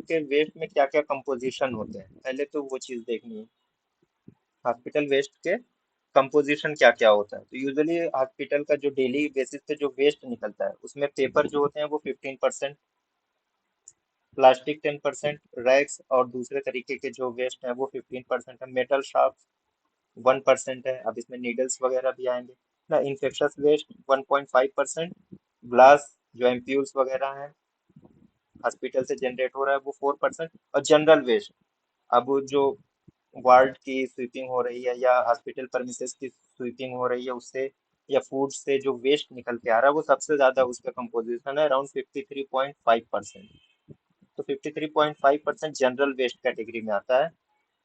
के वेस्ट में क्या क्या कंपोजिशन होते हैं, पहले तो वो चीज देखनी है। हॉस्पिटल वेस्ट के कंपोजिशन क्या क्या होता है। तो यूजुअली हॉस्पिटल का जो डेली बेसिस पे जो वेस्ट निकलता है उसमें पेपर जो होते हैं वो 15%, प्लास्टिक 10%, रैक्स और दूसरे तरीके के जो वेस्ट है वो 15% है, मेटल शाफ्ट 1% है, अब इसमें नीडल्स वगैरह भी आएंगे ना, इन्फेक्शस वेस्ट 1.5%, ग्लास जो एम्प्यूल्स वगैरह हैं हॉस्पिटल से जनरेट हो रहा है वो 4%, और जनरल वेस्ट, अब वो जो वार्ड की स्वीपिंग हो रही है या हॉस्पिटल परमिसेस की स्वीपिंग हो रही है उससे, या फूड से जो वेस्ट निकल के आ रहा है वो सबसे ज्यादा उसका कंपोजिशन है अराउंड 53.5%। तो 53.5% जनरल वेस्ट कैटेगरी में आता है।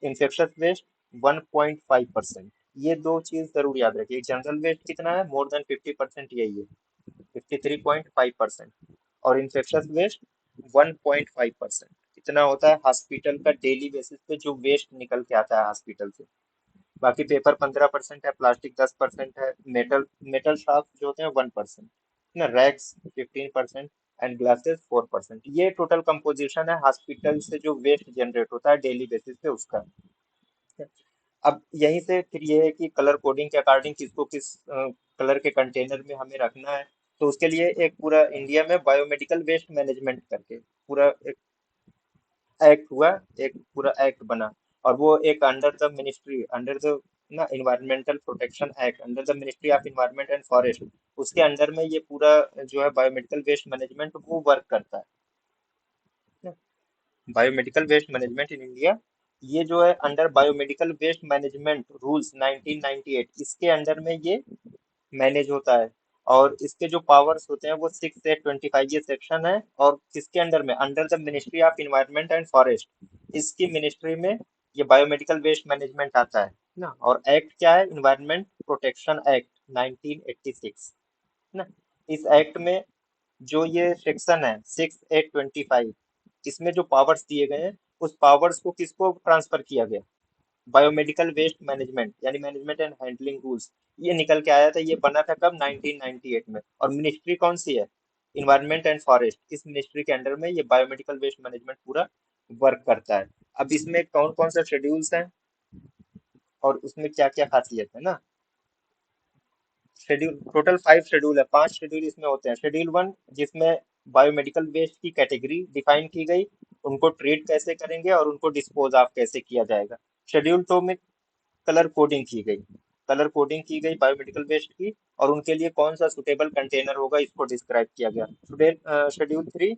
Infectious waste 1.5%। ये दो चीज जरूर याद रखिए, जनरल वेस्ट कितना है, मोर देन 50% यही है, 53.5%, और इन्फेक्शस वेस्ट 1.5%। इतना होता है हॉस्पिटल का डेली बेसिस पे जो वेस्ट निकल के आता है हॉस्पिटल से। बाकी पेपर 15% है, प्लास्टिक 10% है, मेटल मेटल शाफ्ट जो होते हैं 1%, ना, रैक्स 15% एंड ग्लासेस 4%। ये टोटल कंपोजिशन है हॉस्पिटल से जो वेस्ट जनरेट होता है डेली बेसिस पे उसका। अब यहीं से फिर ये है कि कलर कोडिंग के अकॉर्डिंग किसको किस कलर के कंटेनर में हमें रखना है। तो उसके लिए एक पूरा इंडिया में बायोमेडिकल वेस्ट मैनेजमेंट करके पूरा एक एक्ट हुआ, एक पूरा एक्ट बना, और वो एक under the ministry, under the ना environmental protection act, under the ministry of environment and forest, उसके अंडर में ये पूरा जो है बायोमेडिकल वेस्ट मैनेजमेंट वो वर्क करता है। Biomedical waste management in India, ये जो है under biomedical waste management rules 1998, इसके अंडर में ये मैनेज होता है। और इसके जो पावर्स होते हैं वो 6 से 25 ये सेक्शन है, और किसके अंडर में, under the ministry of environment and forest, इसकी मिनिस्ट्री में ये बायोमेडिकल वेस्ट मैनेजमेंट आता है ना। और एक्ट क्या है, इन्वायरमेंट प्रोटेक्शन एक्ट 1986 ना। इस एक्ट में जो ये सेक्शन है 6 8 25, इसमें जो पावर्स दिए गए हैं उस पावर्स को किसको ट्रांसफर किया गया, बायोमेडिकल वेस्ट मैनेजमेंट यानी मैनेजमेंट एंड हैंडलिंग रूल्स, ये निकल के आया था। ये बना था कब, 1998 में। और मिनिस्ट्री कौन सी है, इन्वायरमेंट एंड फॉरेस्ट, इस मिनिस्ट्री के अंडर में ये बायोमेडिकल वेस्ट मैनेजमेंट पूरा वर्क करता है। अब इसमें कौन कौन सा शेड्यूल्स हैं और उसमें क्या क्या खासियत है ना। शेड्यूल टोटल 5 शेड्यूल है, 5 शेड्यूल इसमें होते हैं। शेड्यूल 1 जिसमें बायोमेडिकल वेस्ट की कैटेगरी डिफाइन की गई, उनको ट्रीट कैसे करेंगे और उनको डिस्पोज ऑफ कैसे किया जाएगा। शेड्यूल 2 में कलर कोडिंग की गई, कलर कोडिंग की गई बायोमेडिकल वेस्ट की, और उनके लिए कौन सा सुटेबल कंटेनर होगा इसको डिस्क्राइब किया गया। शेड्यूल 3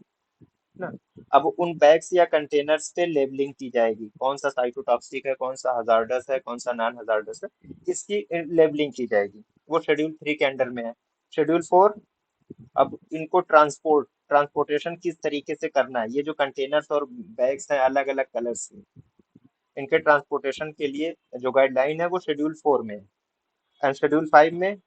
ना, अब उन बैग्स या कंटेनर्स पे लेबलिंग की जाएगी, कौन सा साइटोटॉक्सिक है, कौन सा हजार्डस है, कौन सा नॉन हजार्डस है, इसकी लेबलिंग की जाएगी। वो शेड्यूल 3 के अंडर में है। शेड्यूल 4, अब इनको ट्रांसपोर्टेशन किस तरीके से करना है, ये जो कंटेनर्स और बैग्स हैं अलग अलग कलर्स के, इनके ट्रांसपोर्टेशन के लिए जो गाइडलाइन है वो शेड्यूल 4 में है। एंड शेड्यूल 5 में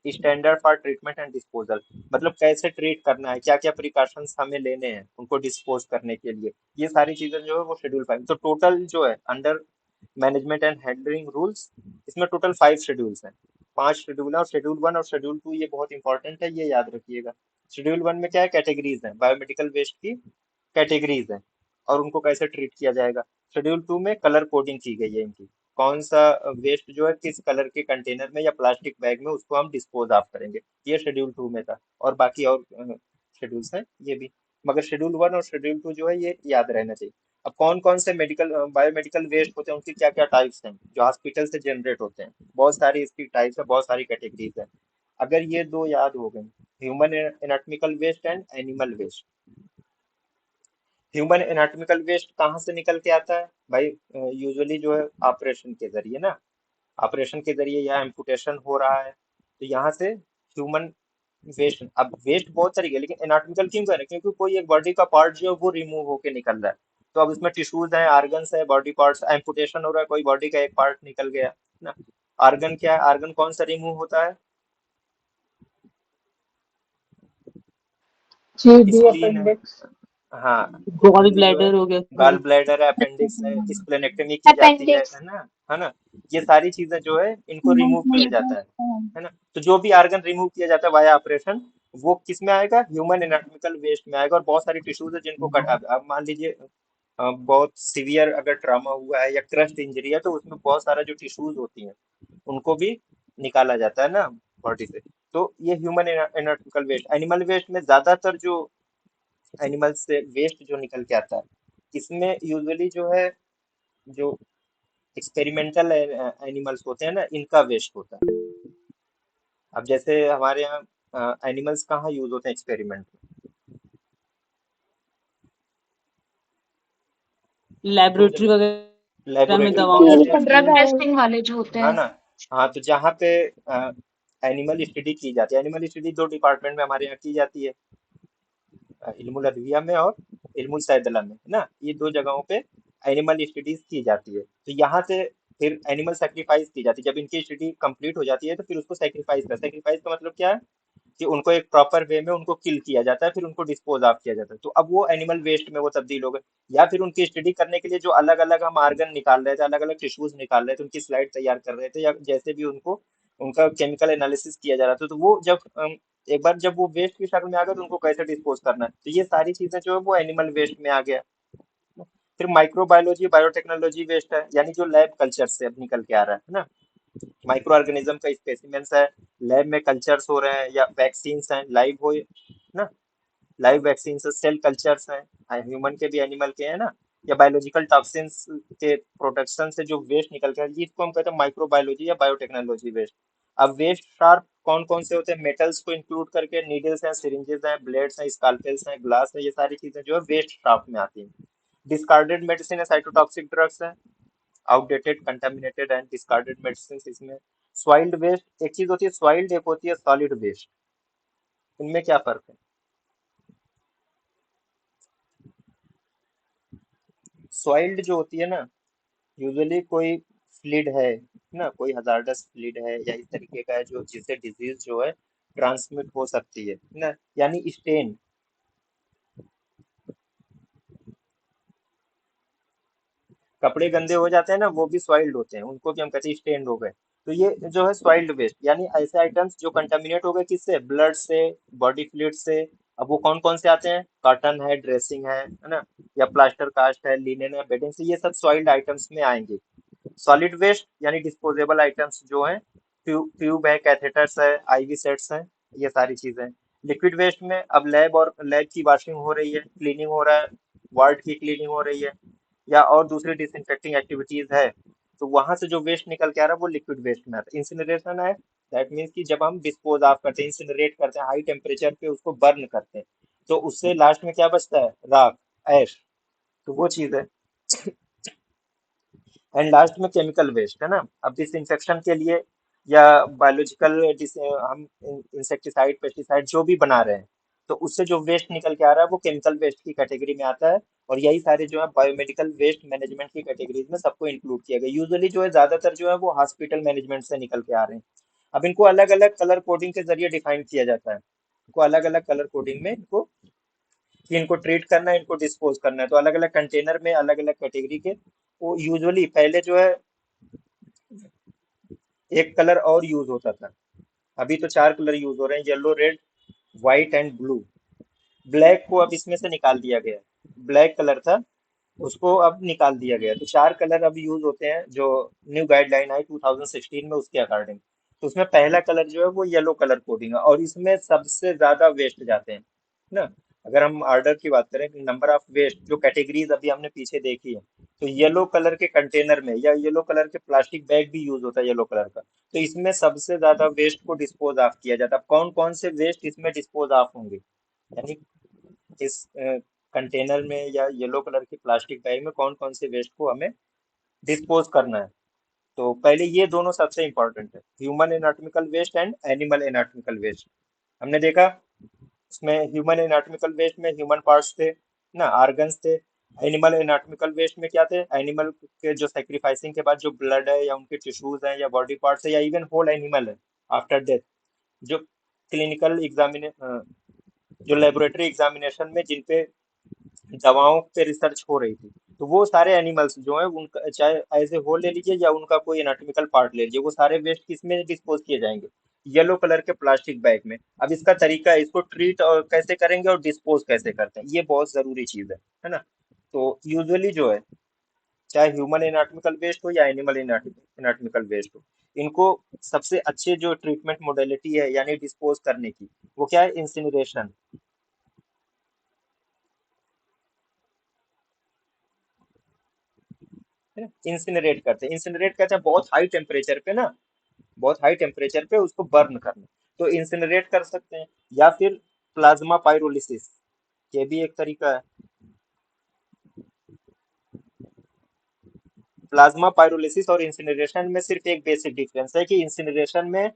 standard for treatment and disposal, मतलब कैसे ट्रीट करना है, क्या क्या प्रिकॉशंस हमें लेने हैं उनको डिस्पोज करने के लिए, ये सारी चीजें जो है वो शेड्यूल 5। तो टोटल जो है under management and handling rules, इसमें टोटल 5 शेड्यूल्स हैं। 5 शेड्यूल है, और शेड्यूल 1 और शेड्यूल 2 ये बहुत इंपॉर्टेंट है, ये याद रखिएगा। शेड्यूल 1 में क्या है, कैटेगरीज है, बायोमेडिकल वेस्ट की कैटेगरीज है और उनको कैसे ट्रीट किया जाएगा। शेड्यूल 2 में कलर कोडिंग की गई है इनकी, कौन सा वेस्ट जो है किस कलर के कंटेनर में या प्लास्टिक बैग में उसको हम डिस्पोज ऑफ करेंगे, ये शेड्यूल 2 में था। और बाकी और शेड्यूल्स हैं ये भी, मगर शेड्यूल 1 और शेड्यूल 2 जो है ये याद रहना चाहिए। अब कौन कौन से मेडिकल बायोमेडिकल वेस्ट होते हैं, उनकी क्या क्या टाइप्स हैं जो हॉस्पिटल से जनरेट होते हैं, बहुत सारी इसकी टाइप्स है, बहुत सारी कैटेगरीज है। अगर ये दो याद हो गए, human anatomical waste and animal waste. Human anatomical waste कहाँ से निकल के आता है भाई, यूजुअली जो है ऑपरेशन के जरिए ना, ऑपरेशन के जरिए या एम्पुटेशन हो रहा है तो यहाँ से ह्यूमन वेस्ट। अब वेस्ट बहुत तरीके हैं, लेकिन एनाटॉमिकल क्यों कह रहे हैं, क्योंकि कोई एक बॉडी का पार्ट जो है वो रिमूव होके निकल रहा है। तो अब इसमें टिश्यूज है, आर्गन्स है, बॉडी पार्ट्स, एम्पुटेशन हो रहा है, कोई बॉडी का एक पार्ट निकल गया ना। आर्गन क्या है, आर्गन कौन सा रिमूव होता है, जीबी स्प्लीन है, अपेंडिक्स, हाँ, गॉल ये जो है ब्लैडर हो गया, गॉल सॉरी। ब्लैडर है, अपेंडिक्स है, स्प्लेनेक्टमी की जाती अपेंडिक्स। है ना। ये सारी चीजें जो है इनको रिमूव किया जाता है ना। तो जो भी आर्गन रिमूव किया जाता है वाया ऑपरेशन, वो किस में आएगा, ह्यूमन एनाटॉमिकल वेस्ट में आएगा। और बहुत सारी टिश्यूज है जिनको कटा, अब मान लीजिए बहुत सीवियर अगर ट्रॉमा हुआ है या क्रस्ट इंजरी है तो उसमें बहुत सारा जो टिश्यूज होती हैं उनको भी निकाला जाता है ना बॉडी से। तो ये human anatomical waste. Animal waste में ज्यादातर जो एनिमल से वेस्ट जो निकल के आता है, इसमें यूजुअली जो है, जो एक्सपेरिमेंटल एनिमल्स होते हैं ना, इनका वेस्ट होता है। अब जैसे हमारे यहाँ एनिमल्स कहाँ यूज होते हैं एक्सपेरिमेंट में? दो लेबोरेटरी जगह, वगैरह में लेबोरेटरी दवाओं कौन के से? टेस्ट ड्रग में। टेस्टिंग वाले जो होते हाँ हैं। ना। हाँ, तो जहाँ पे एनिमल स्टडी की जाती है, एनिमल स्टडी दो डिपार्टमेंट में हमारे यहाँ की जाती है, इल्मुल अदविया में और इल्मुल सैदला में, है ना। ये दो जगहों पे एनिमल स्टडीज की जाती है। तो यहाँ से फिर एनिमल सेक्रीफाइस की जाती है। जब इनकी स्टडी कंप्लीट हो जाती है तो फिर उसको सेक्रीफाइस का मतलब क्या है कि उनको एक प्रॉपर वे में उनको किल किया जाता है, फिर उनको डिस्पोज ऑफ किया जाता है। तो अब वो एनिमल वेस्ट में वो तब्दील हो गए। या फिर उनकी स्टडी करने के लिए जो अलग अलग हम आर्गन निकाल रहे थे, अलग अलग टिश्यूज निकाल रहे थे, उनकी स्लाइड तैयार कर रहे थे, या जैसे भी उनको उनका केमिकल एनालिसिस किया जा रहा था, तो वो जब एक बार जब वो वेस्ट की शक्ल में आ गया तो उनको कैसे डिस्पोज करना है, तो ये सारी चीजें जो है वो एनिमल वेस्ट में आ गया। फिर माइक्रोबायोलॉजी बायोटेक्नोलॉजी वेस्ट है, यानी जो लैब कल्चर से अब निकल के आ रहा है ना। माइक्रो ऑर्गेनिज्म का स्पेसिमेंस है, लैब में कल्चर्स हो रहे हैं, या वैक्सीन्स हैं लाइव हो ना, लाइव वैक्सीन से सेल कल्चर्स हैं, ह्यूमन के भी एनिमल के हैं ना, या बायोलॉजिकल टॉक्सिन्स के प्रोडक्शन से जो वेस्ट निकल के इसको हम कहते हैं माइक्रोबायोलॉजी या बायोटेक्नोलॉजी वेस्ट। अब वेस्ट शार्प कौन कौन से होते हैं? मेटल्स को इंक्लूड करके नीडल्स हैं, सिरिंजेस हैं, ब्लेड्स हैं, स्कालपेल्स हैं, ग्लास है, ये सारी चीजें जो है वेस्ट शार्प में आती हैं। डिस्कार्डेड मेडिसिन है, साइटोटॉक्सिक ड्रग्स है, outdated contaminated and discarded medicine इसमें। सॉइल्ड वेस्ट एक चीज होती है, सॉइल्ड एक होती है सॉलिड वेस्ट। इनमें क्या फर्क है? सॉइल्ड जो होती है ना, यूजुअली कोई फ्लूइड है ना, कोई हजार्डस फ्लूइड है या इस तरीके का है जो जिससे डिजीज जो है ट्रांसमिट हो सकती है ना, यानी स्टेन। कपड़े गंदे हो जाते हैं ना, वो भी सॉइल्ड होते हैं, उनको भी हम कहते हैं स्टेन्ड हो गए। तो ये जो है सॉइल्ड वेस्ट, यानी ऐसे आइटम्स जो कंटामिनेट हो गए, किससे? ब्लड से, बॉडी फ्लूइड से। अब वो कौन कौन से आते हैं? कॉटन है, ड्रेसिंग है ना, या प्लास्टर कास्ट है, लिनेन है, बेडिंग से, ये सब सॉइल्ड आइटम्स में आएंगे। सॉलिड वेस्ट यानी डिस्पोजेबल आइटम्स जो हैं, ट्यूब है, कैथेटर्स है, आईवी सेट्स हैं, ये सारी चीजें। लिक्विड वेस्ट में अब लैब और लैब की वॉशिंग हो रही है, क्लीनिंग हो रहा है, वार्ड की क्लीनिंग हो रही है, या और दूसरी डिसइंफेक्टिंग एक्टिविटीज है, तो वहां से जो वेस्ट निकल के आ रहा है वो लिक्विड वेस्ट में आता है। इंसिनरेशन है, दैट मीन्स कि जब हम डिस्पोज ऑफ करते हैं, इंसिनरेट करते हैं, हाई टेम्परेचर पे उसको बर्न करते हैं, तो उससे लास्ट में क्या बचता है? राख, ऐश। तो वो चीज है। एंड लास्ट में केमिकल वेस्ट है ना। अब डिसइंफेक्शन के लिए या बायोलॉजिकल हम इंसेक्टिसाइड पेस्टिसाइड जो भी बना रहे हैं, तो उससे जो वेस्ट निकल के आ रहा है वो केमिकल वेस्ट की कैटेगरी में आता है। और यही सारे जो है बायोमेडिकल वेस्ट मैनेजमेंट की कैटेगरीज में सबको इंक्लूड किया गया। यूजुअली जो है ज्यादातर जो है वो हॉस्पिटल मैनेजमेंट से निकल के आ रहे हैं। अब इनको अलग अलग कलर कोडिंग के जरिए डिफाइन किया जाता है, इनको अलग अलग कलर कोडिंग में इनको, कि इनको ट्रीट करना है, इनको डिस्पोज करना है, तो अलग अलग कंटेनर में अलग अलग कैटेगरी के। वो यूजुअली पहले जो है एक कलर और यूज होता था, अभी तो चार कलर यूज हो रहे हैं, yellow, red, white and blue. Black को अब इसमें से निकाल दिया गया, ब्लैक कलर था, उसको अब निकाल दिया गया, तो चार कलर अब यूज होते हैं जो न्यू गाइडलाइन आई 2016 में उसके अकॉर्डिंग। तो उसमें पहला कलर जो है वो येलो कलर कोडिंग है, और इसमें सबसे ज्यादा वेस्ट जाते हैं ना। अगर हम ऑर्डर की बात करें, नंबर ऑफ वेस्ट जो कैटेगरीज अभी हमने पीछे देखी है, तो येलो कलर के कंटेनर में या येलो कलर के प्लास्टिक बैग भी यूज होता है येलो कलर का, तो इसमें सबसे ज्यादा वेस्ट को डिस्पोज ऑफ किया जाता है। कौन कौन से वेस्ट इसमें डिस्पोज ऑफ होंगे, यानी इस कंटेनर में या येलो कलर के प्लास्टिक बैग में कौन कौन से वेस्ट को हमें डिस्पोज करना है? तो पहले ये दोनों सबसे इंपॉर्टेंट है, human anatomical waste and animal anatomical waste. हमने देखा उसमें ह्यूमन एनाटॉमिकल वेस्ट में ह्यूमन पार्ट्स थे ना, ऑर्गन्स थे। एनिमल एनाटॉमिकल वेस्ट में क्या थे? एनिमल के जो सेक्रीफाइसिंग के बाद जो ब्लड है, या उनके टिश्यूज हैं, या बॉडी पार्ट्स है, या इवन होल एनिमल है आफ्टर डेथ, जो क्लिनिकल एग्जामिने जो लेबोरेटरी एग्जामिनेशन में जिन पे दवाओं पे रिसर्च हो रही थी, तो वो सारे एनिमल्स जो है उनका चाहे एज ए होल ले लीजिए या उनका कोई एनाटॉमिकल पार्ट ले लीजिए, वो सारे वेस्ट किस में डिस्पोज किए जाएंगे? येलो कलर के प्लास्टिक बैग में। अब इसका तरीका है, इसको ट्रीट और कैसे करेंगे और डिस्पोज कैसे करते हैं, ये बहुत जरूरी चीज है ना। तो यूजुअली जो है, चाहे ह्यूमन एनाटॉमिकल वेस्ट हो या एनिमल एनाटॉमिकल वेस्ट हो, इनको सबसे अच्छे जो ट्रीटमेंट मोडेलिटी है यानी डिस्पोज करने की, वो क्या है? इंसिनरेशन। इंसिनरेट करते हैं, इंसिनरेट करते हैं बहुत हाई टेम्परेचर पे ना, बहुत हाई टेम्परेचर पे उसको बर्न करना। तो इंसिनरेट कर सकते हैं, या फिर प्लाज्मा पाइरोलिसिस, ये भी एक तरीका है। प्लाज्मा पाइरोलिसिस और इंसिनरेशन में सिर्फ एक बेसिक डिफरेंस है कि इंसिनरेशन में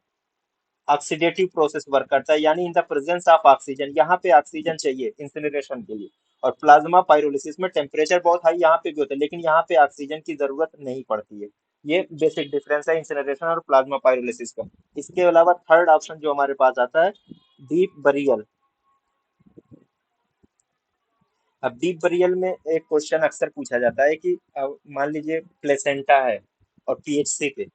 ऑक्सीडेटिव प्रोसेस वर्क करता है, यानी in the presence of oxygen, यहाँ पे ऑक्सीजन चाहिए इंसिनरेशन के लिए। और प्लाज्मा पाइरोलिसिस में टेम्परेचर बहुत हाई यहाँ पे भी होता है, लेकिन यहाँ पे ऑक्सीजन की जरूरत नहीं पड़ती है। ये बेसिक डिफरेंस है इंसिनरेशन और प्लाज्मा पाइरोलिसिस का। इसके अलावा थर्ड ऑप्शन जो हमारे पास आता है, डीप बरियल। अब डीप बरियल में एक क्वेश्चन अक्सर पूछा जाता है कि मान लीजिए प्लेसेंटा है और पीएचसी पे,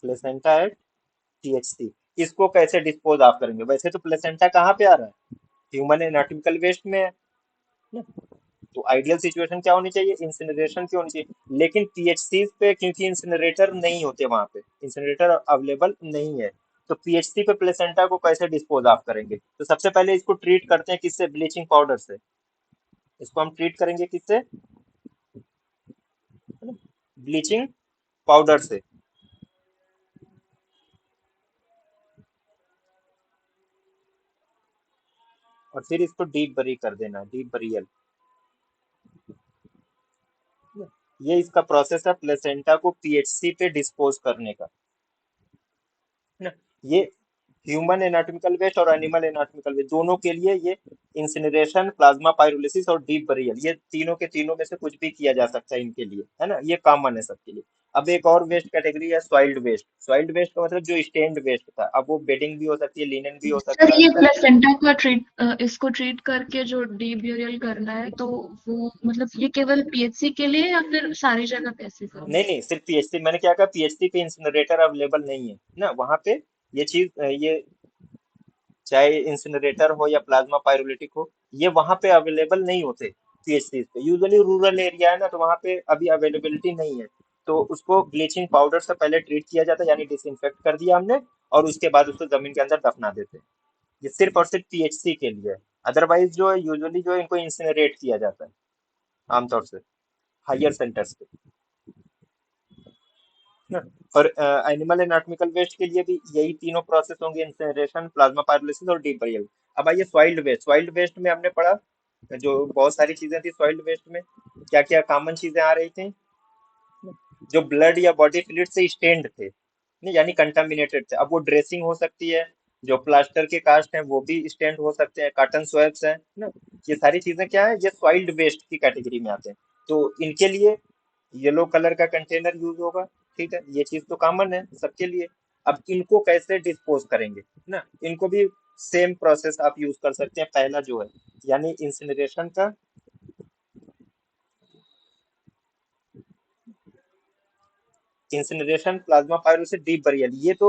प्लेसेंटा है टीएचसी, इसको कैसे डिस्पोज ऑफ करेंगे? वैसे तो प्लेसेंटा कहाँ पे आ रहा है? ह्यूमन एनाटॉमिकल वेस्ट में है ना? तो आइडियल सिचुएशन क्या होनी चाहिए? इंसिनरेशन की होनी चाहिए। लेकिन पीएचसी पे क्योंकि इंसिनरेटर नहीं होते, वहां पे इंसिनरेटर अवेलेबल नहीं है, तो पीएचसी पे प्लेसेंटा को कैसे डिस्पोज ऑफ करेंगे? तो सबसे पहले इसको ट्रीट करते हैं किससे? ब्लीचिंग पाउडर से। इसको हम ट्रीट करेंगे किससे? ब्लीचिंग पाउडर से। और फिर इसको डीप बरी कर देना, डीप बरियल। ये इसका प्रोसेस है प्लेसेंटा को पीएचसी पे डिस्पोज करने का, है ना? ये ह्यूमन एनाटॉमिकल वेस्ट और एनिमल एनाटॉमिकल वेस्ट दोनों के लिए ये इंसिनरेशन, प्लाज्मा पाइरोलिसिस और डीप बरियल, ये तीनों के तीनों में से कुछ भी किया जा सकता है इनके लिए, है ना? ये कॉमन है सबके लिए। अब एक और वेस्ट कैटेगरी है सॉइल्ड वेस्ट। सॉइल्ड वेस्ट का मतलब जो स्टेन्ड वेस्ट था, अब वो बेडिंग भी हो सकती है, लिनन भी हो सर सकता है। ये प्लेसेंटा का इसको ट्रीट करके जो डीब्यूरियल करना है, तो वो मतलब ये केवल पीएचसी के लिए या फिर सारी जगह पे ऐसे करें? नहीं नहीं, सिर्फ पीएचसी, मैंने क्या कहा, पीएचसी पे इंसिनरेटर अवेलेबल नहीं है ना वहां पे। ये चीज ये चाहे इंसिनरेटर हो या प्लाज्मा पाइरोलिटिक हो, ये वहां पे अवेलेबल नहीं होते पीएचसी पे। यूजुअली रूरल एरिया है ना, तो वहां पे अभी अवेलेबिलिटी नहीं है। तो उसको ब्लीचिंग पाउडर से पहले ट्रीट किया जाता है, यानी डिसइंफेक्ट कर दिया हमने, और उसके बाद उसको जमीन के अंदर दफना देते हैं। ये सिर्फ और सिर्फ पीएचसी के लिए है। अदरवाइज जो है यूजुअली जो है इनको इंसिनरेट किया जाता है आमतौर से हायर सेंटर्स पे ना। और एनिमल एनाटॉमिकल वेस्ट के लिए भी यही तीनों प्रोसेस होंगे, इंसिनरेशन, प्लाज्मा पाइरोलिसिस और डीबरियल। अब आइए सॉइल्ड वेस्ट। सॉइल्ड वेस्ट में हमने पढ़ा जो बहुत सारी चीजें थी सॉइल्ड वेस्ट में, क्या क्या कॉमन चीजें आ रही थी? जो ब्लड या बॉडी फ्लूइड से स्टेन्ड थे, नहीं, यानी कंटामिनेटेड थे, अब वो ड्रेसिंग हो सकती है, जो प्लास्टर के कास्ट हैं वो भी स्टेन्ड हो सकते हैं, कॉटन स्वैब्स हैं ना। ये सारी चीजें क्या है? ये सॉइल्ड वेस्ट की कैटेगरी में आते हैं। तो इनके लिए येलो कलर का कंटेनर यूज होगा, ठीक है, ये चीज तो कॉमन है सबके लिए। अब इनको कैसे डिस्पोज करेंगे ना, इनको भी सेम प्रोसेस आप यूज कर सकते हैं। पहला जो है यानी इंसिनरेशन का, इंसिनरेशन, प्लाज्मा पाइरोसिस, डीप बरियल, ये तो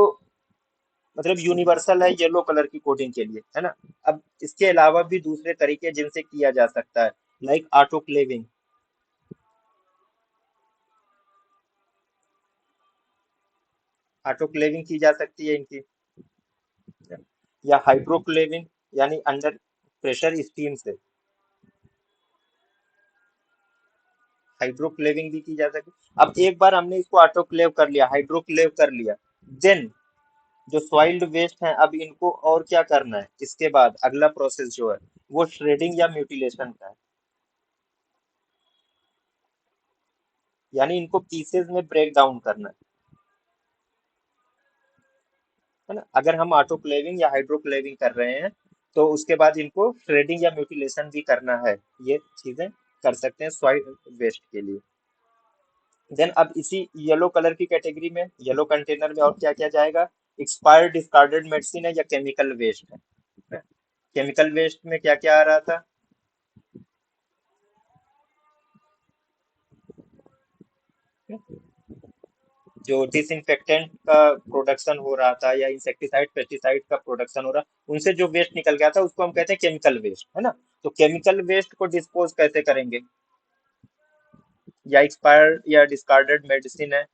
मतलब यूनिवर्सल है येलो कलर की कोटिंग के लिए, है ना? अब इसके अलावा भी दूसरे तरीके जिनसे किया जा सकता है, लाइक ऑटोक्लेविंग। ऑटोक्लेविंग की जा सकती है इनकी, या हाइड्रोक्लेविंग, यानी अंडर प्रेशर स्टीम से हाइड्रोक्लेविंग भी की जा सकती है। अब एक बार हमने इसको ऑटोक्लेव कर लिया, हाइड्रोक्लेव कर लिया, देन जो सॉइल्ड वेस्ट है, अब इनको और क्या करना है? इसके बाद अगला प्रोसेस जो है वो श्रेडिंग या म्यूटिलेशन का है, यानी इनको पीसेज में ब्रेक डाउन करना है ना। अगर हम ऑटोक्लेविंग या हाइड्रोक्लेविंग कर रहे हैं, तो उसके बाद इनको श्रेडिंग या म्यूटिलेशन भी करना है। ये चीजें कर सकते हैं सॉइल वेस्ट के लिए। देन अब इसी येलो कलर की कैटेगरी में, येलो कंटेनर में और क्या क्या जाएगा? एक्सपायर्ड डिस्कार्डेड मेडिसिन है या केमिकल वेस्ट है। केमिकल वेस्ट में क्या क्या आ रहा था? जो डिसइंफेक्टेंट का प्रोडक्शन हो रहा था या इंसेक्टिसाइड पेस्टिसाइड का प्रोडक्शन हो रहा, उनसे जो वेस्ट निकल गया था उसको हम कहते हैं केमिकल वेस्ट, है ना। तो केमिकल वेस्ट को डिस्पोज कैसे करेंगे, या एक्सपायर्ड या डिस्कार्डेड मेडिसिन है,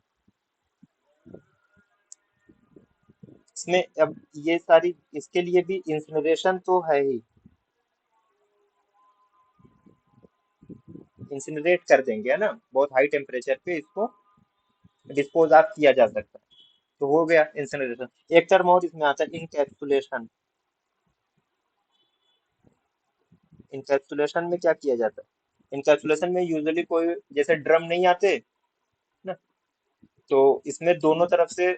इसमें अब ये सारी, इसके लिए भी इंसिनरेशन तो है ही, इंसिनरेट कर देंगे, है ना, बहुत हाई टेम्परेचर पे इसको डिस्पोज ऑफ किया जा सकता है। तो हो गया इंसिनरेशन। एक टर्म और इसमें आता है इनकैप्सुलेशन। इनकैप्सुलेशन में क्या किया जाता है, इनकैप्सुलेशन में यूजुअली कोई जैसे ड्रम नहीं आते ना, तो इसमें दोनों तरफ से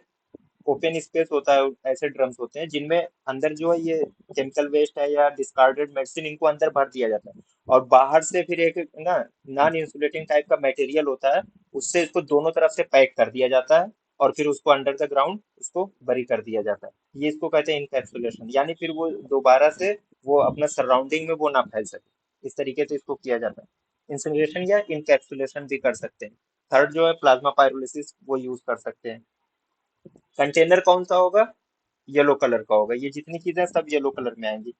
ओपन स्पेस होता है, ऐसे ड्रम्स होते हैं जिनमें अंदर जो है ये केमिकल वेस्ट है या डिस्कार्डेड मेडिसिन, इनको अंदर भर दिया जाता है, और बाहर से फिर एक ना नॉन इंसुलेटिंग टाइप का मटेरियल होता है, उससे इसको दोनों तरफ से पैक कर दिया जाता है, और फिर उसको अंडर द ग्राउंड उसको बरी कर दिया जाता है। ये इसको कहते हैं इनकैप्सुलेशन, यानी फिर वो दोबारा से वो अपना सराउंडिंग में वो ना फैल सके, इस तरीके से इसको किया जाता है। इंसिनरेशन या इनकैप्सुलेशन भी कर सकते हैं। थर्ड जो है प्लाज्मा पाइरोलिसिस, वो यूज कर सकते हैं। कंटेनर कौन सा होगा, येलो कलर का होगा, ये जितनी चीजें सब येलो कलर में आएंगी।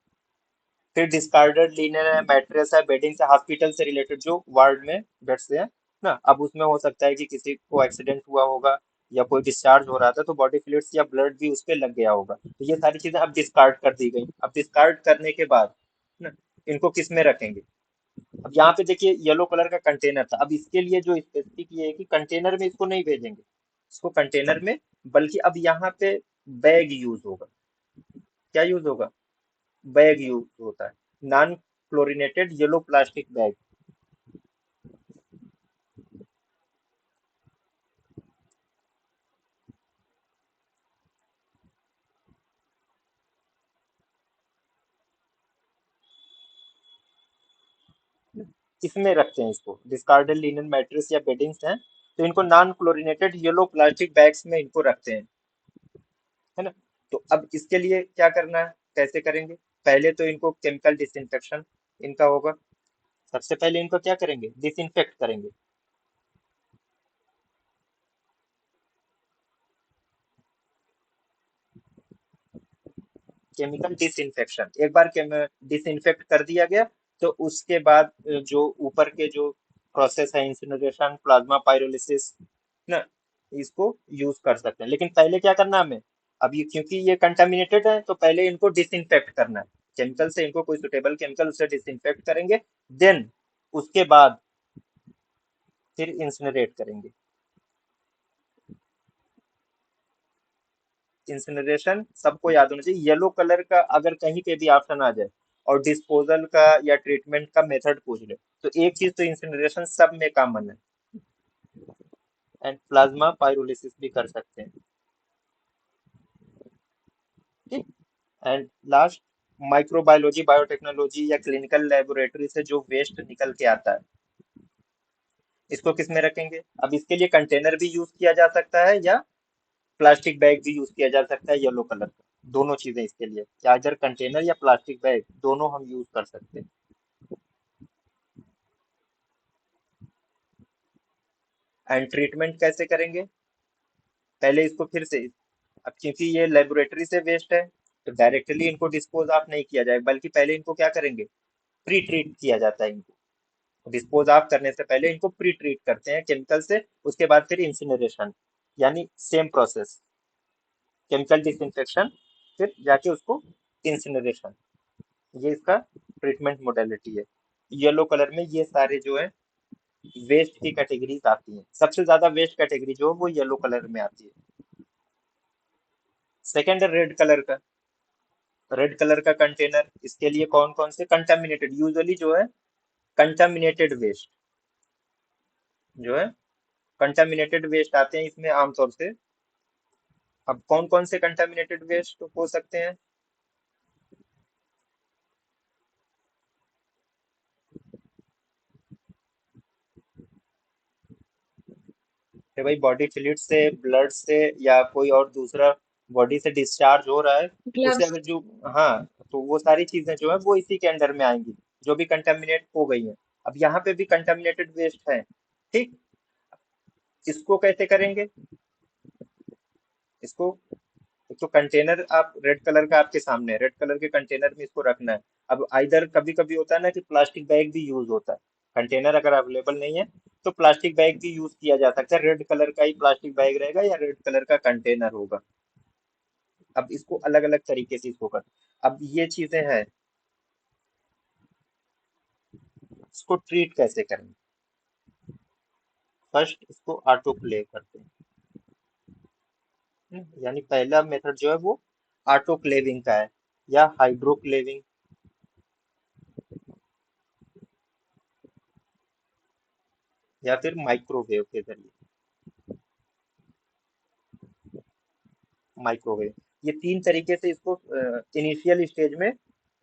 फिर डिस्कार्डेड लिनन है, मैट्रेस है, बेडिंग से, हॉस्पिटल से रिलेटेड जो वार्ड में बेड्स है ना, अब उसमें हो सकता है कि किसी को एक्सीडेंट हुआ होगा या कोई डिस्चार्ज हो रहा था, तो बॉडी फ्लूइड्स या ब्लड भी उस पे लग गया होगा, तो ये सारी चीजें अब डिस्कार्ड कर दी गई। अब डिस्कार्ड करने के बाद ना इनको किस में रखेंगे। अब यहाँ पे देखिए येलो कलर का कंटेनर था, अब इसके लिए जो स्पेसिफिक ये है कि कंटेनर में इसको नहीं भेजेंगे, इसको कंटेनर में, बल्कि अब यहाँ पे बैग यूज होगा। क्या यूज होगा, बैग यूज होता है, non chlorinated yellow plastic bag. इसमें रखते हैं इसको, डिस्कार्डेड लिनन मैट्रेस या बेडिंग्स हैं, तो इनको non chlorinated yellow plastic bags में इनको रखते हैं, है ना। तो अब इसके लिए क्या करना है, कैसे करेंगे। पहले तो इनको केमिकल डिसइंफेक्शन इनका होगा। सबसे पहले इनको क्या करेंगे, डिसइंफेक्ट करेंगे। केमिकल डिसइंफेक्शन, एक बार डिसइंफेक्ट कर दिया गया, तो उसके बाद जो ऊपर के जो प्रोसेस है, इंसिनरेशन, प्लाज्मा पाइरोलिसिस ना, इसको यूज कर सकते हैं। लेकिन पहले क्या करना है हमें, अब ये क्योंकि ये कंटामिनेटेड है, तो पहले इनको डिसइंफेक्ट करना है, केमिकल से इनको कोई सुटेबल केमिकल उससे डिसइंफेक्ट करेंगे, देन उसके बाद फिर इंसिनरेट करेंगे। इंसिनरेशन सबको याद होना चाहिए, येलो कलर का अगर कहीं पे भी ऑप्शन आ जाए और डिस्पोजल का या ट्रीटमेंट का मेथड पूछ ले, तो एक चीज तो इंसिनरेशन सब में कॉमन है, एंड प्लाज्मा पाइरोलिसिस भी कर सकते हैं। ठीक। एंड लास्ट, माइक्रोबायोलॉजी, बायोटेक्नोलॉजी या क्लिनिकल लेबोरेटरी से जो वेस्ट निकल के आता है, इसको किस में रखेंगे। अब इसके लिए कंटेनर भी यूज किया जा सकता है या प्लास्टिक बैग भी यूज किया जा सकता है येलो कलर का, दोनों चीजें इसके लिए, चार्जर कंटेनर या प्लास्टिक बैग, दोनों हम यूज कर सकते हैं। एंड ट्रीटमेंट कैसे करेंगे, पहले इसको फिर से, अब क्योंकि ये लेबोरेटरी से वेस्ट है, तो डायरेक्टली इनको डिस्पोज ऑफ नहीं किया जाए, बल्कि पहले इनको क्या करेंगे, प्री ट्रीट किया जाता है इनको। डिस्पोज ऑफ करने से पहले इनको प्री ट्रीट करते हैं केमिकल से, उसके बाद फिर इंसिनरेशन, यानी सेम प्रोसेस, केमिकल डिसइंफेक्शन, फिर जाके उसको इंसिनरेशन, ये इसका ट्रीटमेंट मोडेलिटी है। येलो कलर में ये सारे जो है वेस्ट की कैटेगरीज आती हैं, सबसे ज्यादा वेस्ट कैटेगरी जो है वो येलो कलर में आती है। सेकेंड है रेड कलर का। रेड कलर का कंटेनर, इसके लिए कौन कौन से कंटामिनेटेड, यूजुअली जो है कंटामिनेटेड वेस्ट, जो है कंटामिनेटेड वेस्ट आते हैं इसमें आमतौर से। अब कौन कौन से कंटामिनेटेड वेस्ट हो सकते हैं, कि भाई बॉडी फ्लूइड से, ब्लड से, या कोई और दूसरा बॉडी से डिस्चार्ज हो रहा है, उसे ग्लव्स। अगर जो, हाँ, तो वो सारी चीजें जो है वो इसी के अंडर में आएंगी, जो भी कंटामिनेट हो गई हैं। अब यहाँ पे भी कंटामिनेटेड वेस्ट है, ठीक। इसको कैसे करेंगे, इसको एक तो कंटेनर आप रेड कलर का आपके सामने है, रेड कलर के कंटेनर में इसको रखना है। अब आइदर कभी कभी होता है ना कि प्लास्टिक बैग भी यूज होता है, कंटेनर अगर अवेलेबल नहीं है तो प्लास्टिक बैग भी यूज किया जा सकता है, रेड कलर का ही प्लास्टिक बैग रहेगा या रेड कलर का कंटेनर होगा। अब इसको अलग अलग तरीके से इसको कर, अब ये चीजें हैं, इसको ट्रीट कैसे करेंगे। फर्स्ट इसको ऑटोक्लेव करते हैं। यानी पहला मेथड जो है वो ऑटोक्लेविंग का है, या हाइड्रोक्लेविंग, या फिर माइक्रोवेव के जरिए। माइक्रोवेव, ये तीन तरीके से इसको इनिशियल स्टेज में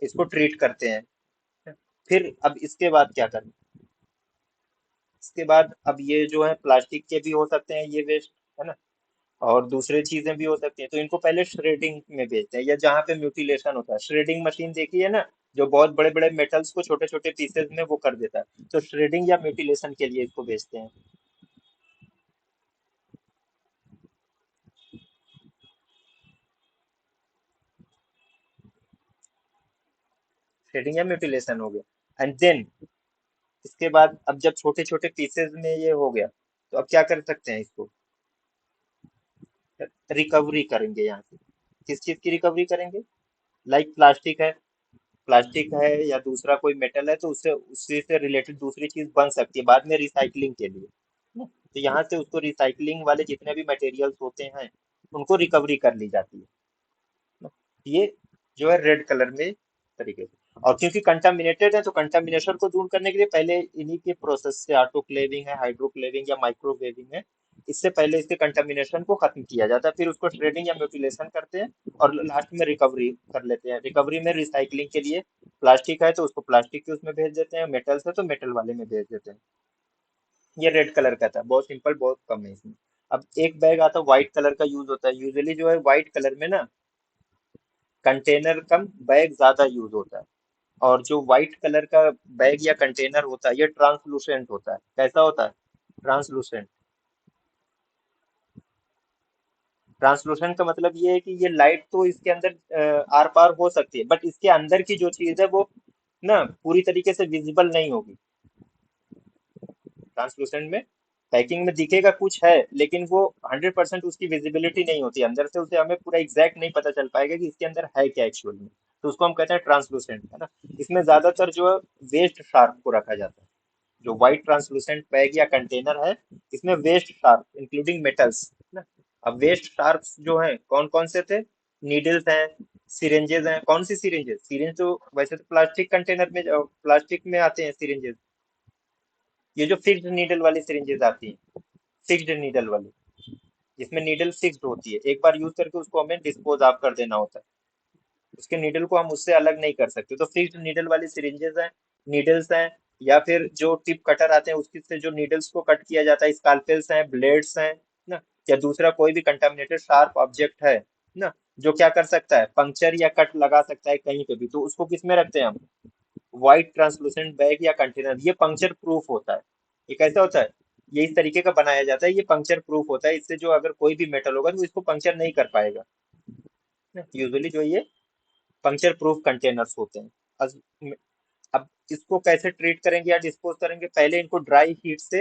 इसको ट्रीट करते हैं। फिर अब इसके बाद क्या करें, इसके बाद अब ये जो है प्लास्टिक के भी हो सकते हैं ये वेस्ट, है ना, और दूसरे चीजें भी हो सकती हैं, तो इनको पहले श्रेडिंग में भेजते हैं, या जहाँ पे म्यूटिलेशन होता है। श्रेडिंग मशीन देखी है ना, जो बहुत बड़े बड़े मेटल्स को छोटे छोटे पीसेस में वो कर देता है, तो श्रेडिंग या म्यूटिलेशन के लिए इसको भेजते हैं। श्रेडिंग या म्यूटिलेशन हो गया, एंड देन इसके बाद अब जब छोटे छोटे पीसेस में ये हो गया, तो अब क्या कर सकते हैं, इसको रिकवरी करेंगे यहाँ से। किस चीज की रिकवरी करेंगे, लाइक प्लास्टिक है या दूसरा कोई मेटल है, तो उससे उसी से रिलेटेड दूसरी चीज बन सकती है बाद में रिसाइकलिंग के लिए, है ना? तो यहाँ से उसको रिसाइकलिंग वाले जितने भी मटेरियल्स होते हैं उनको रिकवरी कर ली जाती है ना? ये जो है रेड कलर में तरीके से। और क्योंकि कंटामिनेटेड है तो कंटामिनेशन को दूर करने के लिए पहले इन्हीं के प्रोसेस से, ऑटोक्लेविंग है, हाइड्रोक्लेविंग या माइक्रोवेविंग है, इससे पहले इसके कंटामिनेशन को खत्म किया जाता है, फिर उसको श्रेडिंग या म्यूटिलेशन करते हैं, और लास्ट में रिकवरी कर लेते हैं। रिकवरी में रिसाइकलिंग के लिए प्लास्टिक है तो उसको प्लास्टिक के उसमें भेज देते हैं, मेटल्स है तो मेटल वाले में भेज देते हैं। ये रेड कलर का था, बहुत सिंपल, बहुत कम है इसमें। अब एक बैग आता है व्हाइट कलर का, यूज होता है यूजुअली जो है व्हाइट कलर में ना, कंटेनर कम बैग ज्यादा यूज होता है। और जो व्हाइट कलर का बैग या कंटेनर होता है ये ट्रांसलूसेंट होता है। कैसा होता है, ट्रांसलूसेंट। ट्रांसलूसेंट का मतलब ये है कि ये लाइट तो इसके अंदर आर पार हो सकती है, बट इसके अंदर की जो चीज है वो ना पूरी तरीके से विजिबल नहीं होगी। ट्रांसलूसेंट में पैकिंग में दिखेगा कुछ है, लेकिन वो 100% उसकी विजिबिलिटी नहीं होती अंदर से, उसे हमें पूरा एग्जैक्ट नहीं पता चल पाएगा कि इसके अंदर है क्या एक्चुअल में। तो उसको हम कहते हैं ट्रांसलूसेंट, है ना। इसमें ज्यादातर जो है वेस्ट शार्प को रखा जाता है। जो व्हाइट ट्रांसलूसेंट बैग या कंटेनर है, इसमें वेस्ट शार्प इंक्लूडिंग मेटल्स ना। अब वेस्ट शार्प्स जो हैं कौन कौन से थे, नीडल्स हैं, सिरिंजेस हैं। कौन सी सिरिंजेस, सिरिंज तो वैसे तो प्लास्टिक कंटेनर में, प्लास्टिक में आते हैं सिरिंजेस। ये जो फिक्स्ड नीडल वाली सिरिंजेस आती हैं, फिक्स्ड नीडल वाली, जिसमें नीडल फिक्स्ड होती है, एक बार यूज करके उसको हमें डिस्पोज ऑफ कर देना होता है, उसके नीडल को हम उससे अलग नहीं कर सकते। तो फिक्स्ड नीडल वाली सिरिंजेस हैं, नीडल्स हैं, या फिर जो टिप कटर आते हैं उसकी से जो नीडल्स को कट किया जाता है, स्कालपेल्स हैं, ब्लेड्स हैं ना, या दूसरा कोई भी कंटामिनेटेड शार्प ऑब्जेक्ट है ना, जो क्या कर सकता है, पंक्चर या कट लगा सकता है कहीं पे भी, तो उसको किस में रखते हैं हम, व्हाइट ट्रांसलूसेंट बैग या कंटेनर। ये पंक्चर प्रूफ होता है। ये कैसा होता है, ये इस तरीके का बनाया जाता है, ये पंक्चर प्रूफ होता है, इससे जो अगर कोई भी मेटल होगा तो इसको पंक्चर नहीं कर पाएगा। यूजुअली जो ये पंक्चर प्रूफ कंटेनर्स होते हैं। अब अब इसको कैसे ट्रीट करेंगे या डिस्पोज करेंगे, पहले इनको ड्राई हीट से,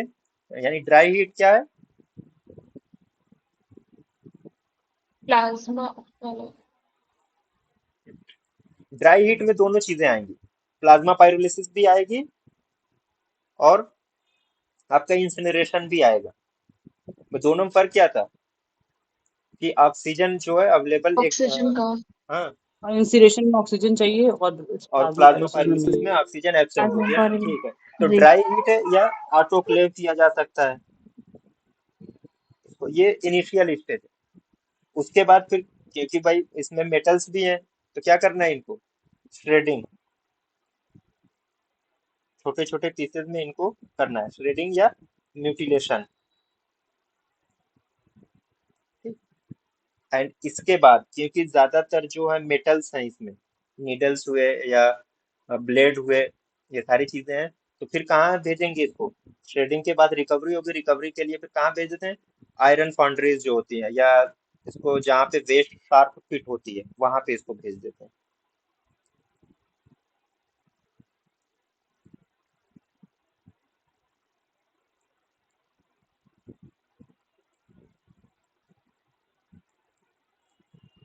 यानी ड्राई हीट क्या है, प्लाज्मा वाला। ड्राई हीट में दोनों चीजें आएंगी, प्लाज्मा पाइरोलिसिस भी आएगी और आपका इंसिनरेशन भी आएगा। तो दोनों में फर्क क्या था, कि ऑक्सीजन जो है अवेलेबल एक, ऑक्सीजन का। हाँ, और इंसिनेरेशन में ऑक्सीजन चाहिए और और प्लाज्मा प्लाज्मा पाइरोसिस में पाइरोलिसिस में नहीं। ऑक्सीजन एब्सेंट प्लाज्मा होती है ना, पर। ठीक है। तो जी। ड्राई हीट है या ऑटोक्लेव किया जा सकता है, तो ये इनिशियल स्टेज है। उसके बाद फिर, क्योंकि भाई इसमें मेटल्स भी हैं, तो क्या करना है इनको, श्रेडिंग, छोटे छोटे पीसेस में इनको करना है, श्रेडिंग या म्यूटिलेशन। एंड इसके बाद क्योंकि ज्यादातर जो है मेटल्स हैं इसमें, नीडल्स हुए या ब्लेड हुए, ये सारी चीजें हैं, तो फिर कहाँ भेजेंगे इसको, श्रेडिंग के बाद रिकवरी होगी, रिकवरी के लिए फिर कहाँ भेज देते हैं, आयरन फाउंड्रीज जो होती हैं, या इसको जहाँ पे वेस्ट शार्प फिट होती है वहां पे इसको भेज देते हैं।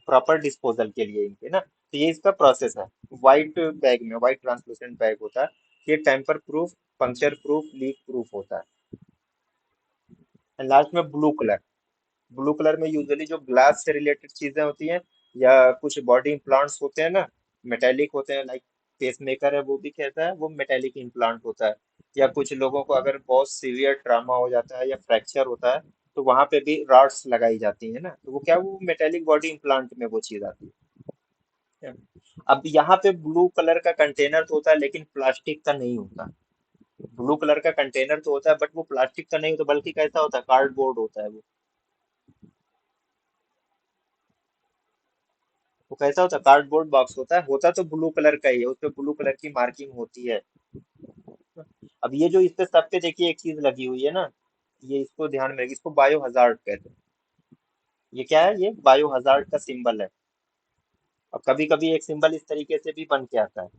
प्रॉपर डिस्पोजल के लिए इनके ना, तो ये इसका प्रोसेस है। वाइट बैग में, वाइट ट्रांसलूसेंट बैग होता है, ये tamper proof, puncture proof, leak proof होता है। एंड लास्ट में ब्लू कलर। ब्लू कलर में यूजुअली जो ग्लास से रिलेटेड चीजें होती हैं या कुछ बॉडी इम्प्लांट्स होते हैं ना, मेटेलिक होते हैं, लाइक पेस मेकर है वो भी कहता है वो मेटेलिक इम्प्लांट होता है। या कुछ लोगों को अगर बहुत सीवियर ट्रामा हो जाता है या फ्रैक्चर होता है तो वहां पे भी रॉड्स लगाई जाती है ना, तो वो क्या, वो मेटेलिक बॉडी इम्प्लांट में वो चीज आती है। अब यहाँ पे ब्लू कलर का कंटेनर तो होता है लेकिन प्लास्टिक का नहीं होता। ब्लू कलर का कंटेनर तो होता है बट वो प्लास्टिक का नहीं होता, बल्कि कैसा होता है, कार्डबोर्ड होता है वो। वो कैसा होता है, कार्डबोर्ड बॉक्स होता तो ब्लू कलर का ही है, उस पे ब्लू कलर की मार्किंग होती है। अब ये जो इस पे सब पे देखिए एक चीज लगी हुई है ना, ये इसको ध्यान में रखिए, इसको बायो हजार्ड कहते हैं। ये क्या है, ये बायो हजार्ड का सिंबल है। और कभी कभी एक सिंबल इस तरीके से भी बन के आता है।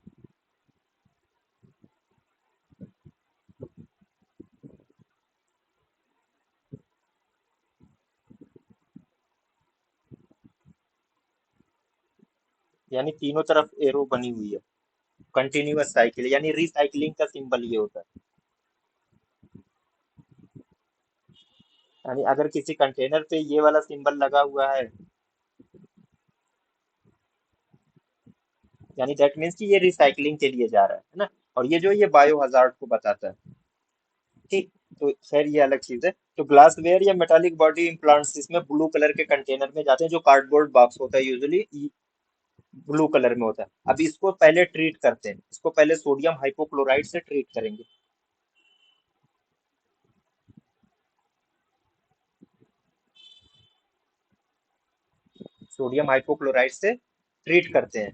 यानी तीनों तरफ एरो बनी हुई है, कंटिन्यूअस साइकिल, यानी रिसाइकलिंग का सिंबल ये होता है। यानी अगर किसी कंटेनर पे ये वाला सिंबल लगा हुआ है, यानी दैट मीन्स कि ये रिसाइकलिंग के लिए जा रहा है ना। और ये जो ये बायो हजार्ड को बताता है। ठीक, तो खैर ये अलग चीज है। तो ग्लास वेयर या मेटालिक बॉडी इम्प्लांट्स इसमें ब्लू कलर के कंटेनर में जाते हैं, जो कार्डबोर्ड बॉक्स होता है यूजुअली ब्लू कलर में होता है। अब इसको पहले ट्रीट करते हैं, इसको पहले सोडियम हाइपोक्लोराइड से ट्रीट करेंगे। सोडियम हाइपोक्लोराइड से ट्रीट करते हैं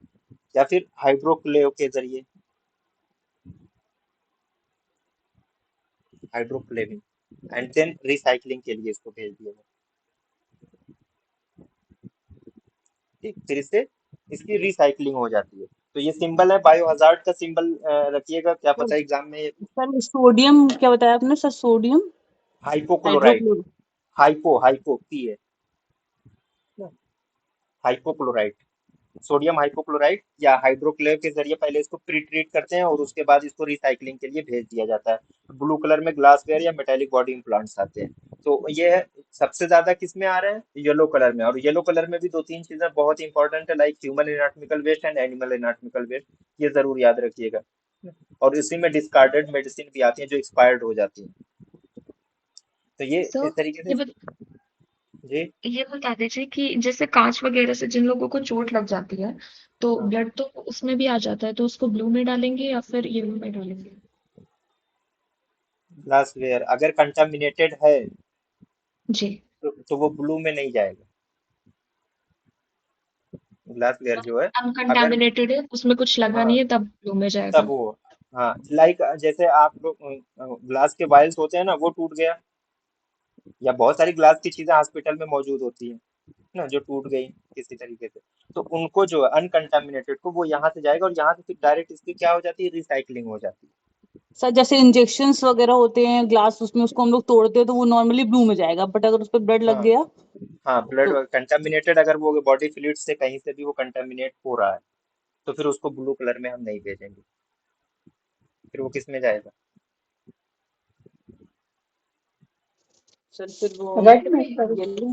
या फिर हाइड्रोक्लेव के जरिए, हाइड्रोक्लेविंग, एंड देन रिसाइकलिंग के लिए इसको भेज दिया जाए। ठीक, फिर इससे इसकी रिसाइकलिंग हो जाती है। तो ये सिंबल है बायो हजार्ड का सिंबल, रखिएगा, क्या पता एग्जाम में। सर सोडियम क्या बताया आपने सर? सोडियम हाइपोक्लोराइड, हाइड्रोक्लोर। हाइपो हाइपो पी है, हाइपोक्लोराइड, सोडियम हाइपोक्लोराइड या हाइड्रोक्लेव के जरिए पहले इसको प्री ट्रीट करते हैं और उसके बाद इसको रिसाइकलिंग के लिए भेज दिया जाता है। ब्लू कलर में ग्लासवेयर या मेटेलिक बॉडी इम्प्लांट्स आते हैं। तो ये सबसे ज्यादा किस में आ रहे हैं, येलो कलर में। और येलो कलर में भी दो तीन चीजें बहुत इंपॉर्टेंट है, like human anatomical waste and animal anatomical waste, ये जरूर याद रखिएगा। और इसी में डिस्कार्डेड मेडिसिन भी आती है जो एक्सपायर्ड हो जाती है। तो ये सो इस तरीके ये से। जी। ये बता दीजिए कि जैसे कांच वगैरह से जिन लोगों को चोट लग जाती है तो हाँ, ब्लड तो उसमें भी आ जाता है, तो उसको ब्लू में डालेंगे या फिर येलो में डालेंगे? ग्लासवेयर अगर कंटामिनेटेड है जी। तो वो ब्लू में नहीं जाएगा। ग्लासवेयर जो है, अगर, अनकंटामिनेटेड है, उसमें कुछ लगा हाँ, नहीं है, तब ब्लू में तब जाएगा। वो, हाँ, लाइक जैसे आप लोग ग्लास के वायल्स होते हैं ना, वो टूट गया, या बहुत सारी ग्लास की चीजें हॉस्पिटल में मौजूद होती हैं ना जो टूट गई किसी तरीके से, तो उनको जो है अनकंटामिनेटेड को वो यहाँ से जाएगा और यहाँ से फिर डायरेक्ट इसकी क्या हो जाती है, रिसाइकलिंग हो जाती है। सर जैसे इंजेक्शंस वगैरह होते हैं ग्लास, उसमें उसको हम लोग तोड़ते हैं तो वो नॉर्मली ब्लू में जाएगा, बट अगर उस पर ब्लड लग हाँ, गया हाँ, ब्लड तो। कंटामिनेटेड, अगर वो बॉडी फ्लूइड से कहीं से भी वो कंटामिनेट हो रहा है तो फिर उसको ब्लू कलर में हम नहीं भेजेंगे, फिर वो किस में जाएगा। सर फिर वो रेड में सर। येलो।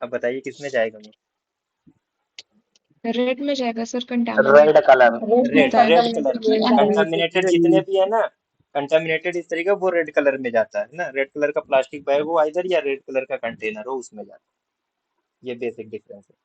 अब बताइए किस में जाएगा वो। रेड में जाएगा sir, red contaminated colour, red होता है रेड ना, कलर, क्योंकि कंटामिनेटेड जितने भी है ना, कंटामिनेटेड इस तरीके वो रेड कलर में जाता है ना, रेड कलर का प्लास्टिक बैग हो आइधर, या रेड कलर का कंटेनर हो उसमें जाता है। ये बेसिक डिफरेंस है।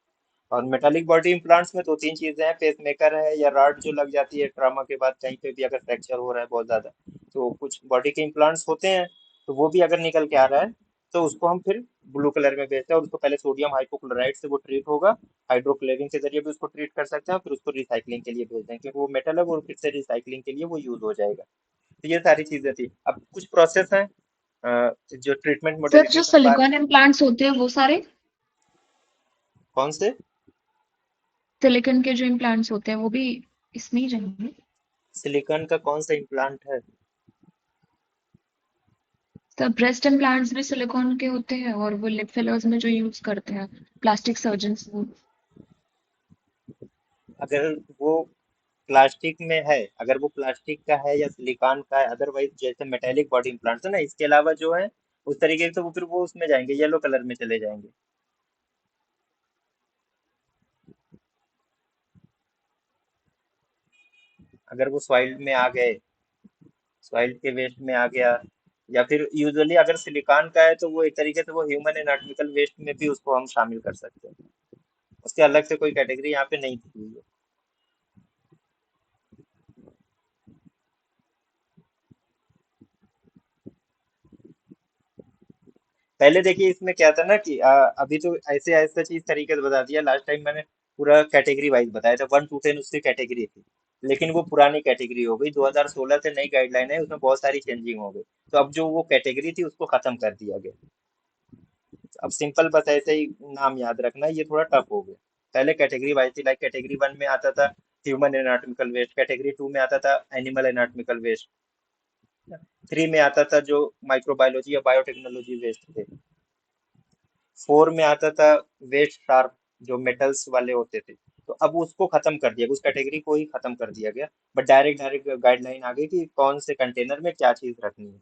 और मेटालिक बॉडी इम्प्लांट्स में दो तीन चीजें हैं, पेस मेकर है या रॉड जो लग जाती है ट्रामा के बाद कहीं पे भी अगर फ्रैक्चर हो रहा है बहुत ज्यादा, तो कुछ बॉडी के इम्प्लांट्स होते हैं, तो वो भी अगर निकल के आ रहा है तो उसको हम फिर ब्लू कलर में भेजते हैं और उसको पहले सोडियम हाइपोक्लोराइड से वो ट्रीट होगा, हाइड्रोक्लेविंग के जरिए भी उसको ट्रीट कर सकते हैं, फिर उसको रिसाइकलिंग के लिए भेज दें क्योंकि वो मेटल है, वो फिर से रिसाइकलिंग के लिए वो यूज हो जाएगा। तो ये सारी चीजें थी। अब कुछ प्रोसेस है जो ट्रीटमेंट सर जो मोडेलिटीज हम बार सिलिकॉन इम्प्लांट्स होते हैं वो सारे, कौन से सिलिकॉन के जो इम्प्लांट्स होते हैं वो भी इसमें ही जाएंगे? सिलिकॉन का कौन सा इम्प्लांट है? तो ब्रेस्ट इम्प्लांट्स भी सिलिकॉन के होते हैं, और वो लिप फिलर्स में जो यूज करते हैं प्लास्टिक सर्जन्स वो। अगर वो प्लास्टिक में है, अगर वो प्लास्टिक का है या सिलिकॉन का है, अदरवाइज जैसे मेटेलिक बॉडी इम्प्लांट्स है ना, इसके अलावा जो है उस तरीके से, तो वो फिर वो उसमें जाएंगे, येलो कलर में चले जाएंगे। अगर वो सॉइल में आ गए, सॉइल के वेस्ट में आ गया, या फिर यूजुअली अगर सिलिकॉन का है तो वो एक तरीके से वो ह्यूमन एनाटॉमिकल वेस्ट में भी उसको हम शामिल कर सकते हैं। उसके अलग से कोई कैटेगरी यहाँ पे नहीं दी हुई है। पहले देखिए इसमें क्या था ना कि अभी तो ऐसे ऐसा चीज तरीके से बता दिया, लास्ट टाइम मैंने पूरा कैटेगरी वाइज बताया था, 1 to 10 उसकी कैटेगरी थी। लेकिन वो पुरानी कैटेगरी हो गई, 2016 से नई गाइडलाइन है, उसमें बहुत सारी चेंजिंग हो गई। तो अब जो वो कैटेगरी थी उसको खत्म कर दिया गया। अब सिंपल बस ऐसे ही नाम याद रखना, ये थोड़ा टफ हो गया। पहले कैटेगरी वाइज थी, लाइक कैटेगरी 1 में आता था ह्यूमन एनाटॉमिकल वेस्ट, कैटेगरी 2 में आता था एनिमल एनाटॉमिकल वेस्ट, 3 में आता था जो माइक्रोबायोलॉजी या बायोटेक्नोलॉजी वेस्ट थे, 4 में आता था वेस्ट शार्प, जो मेटल्स वाले होते थे। तो अब उसको खत्म कर दिया, उस कैटेगरी को ही खत्म कर दिया गया। बट डायरेक्ट डायरेक्ट गाइडलाइन आ गई कि कौन से कंटेनर में क्या चीज रखनी है।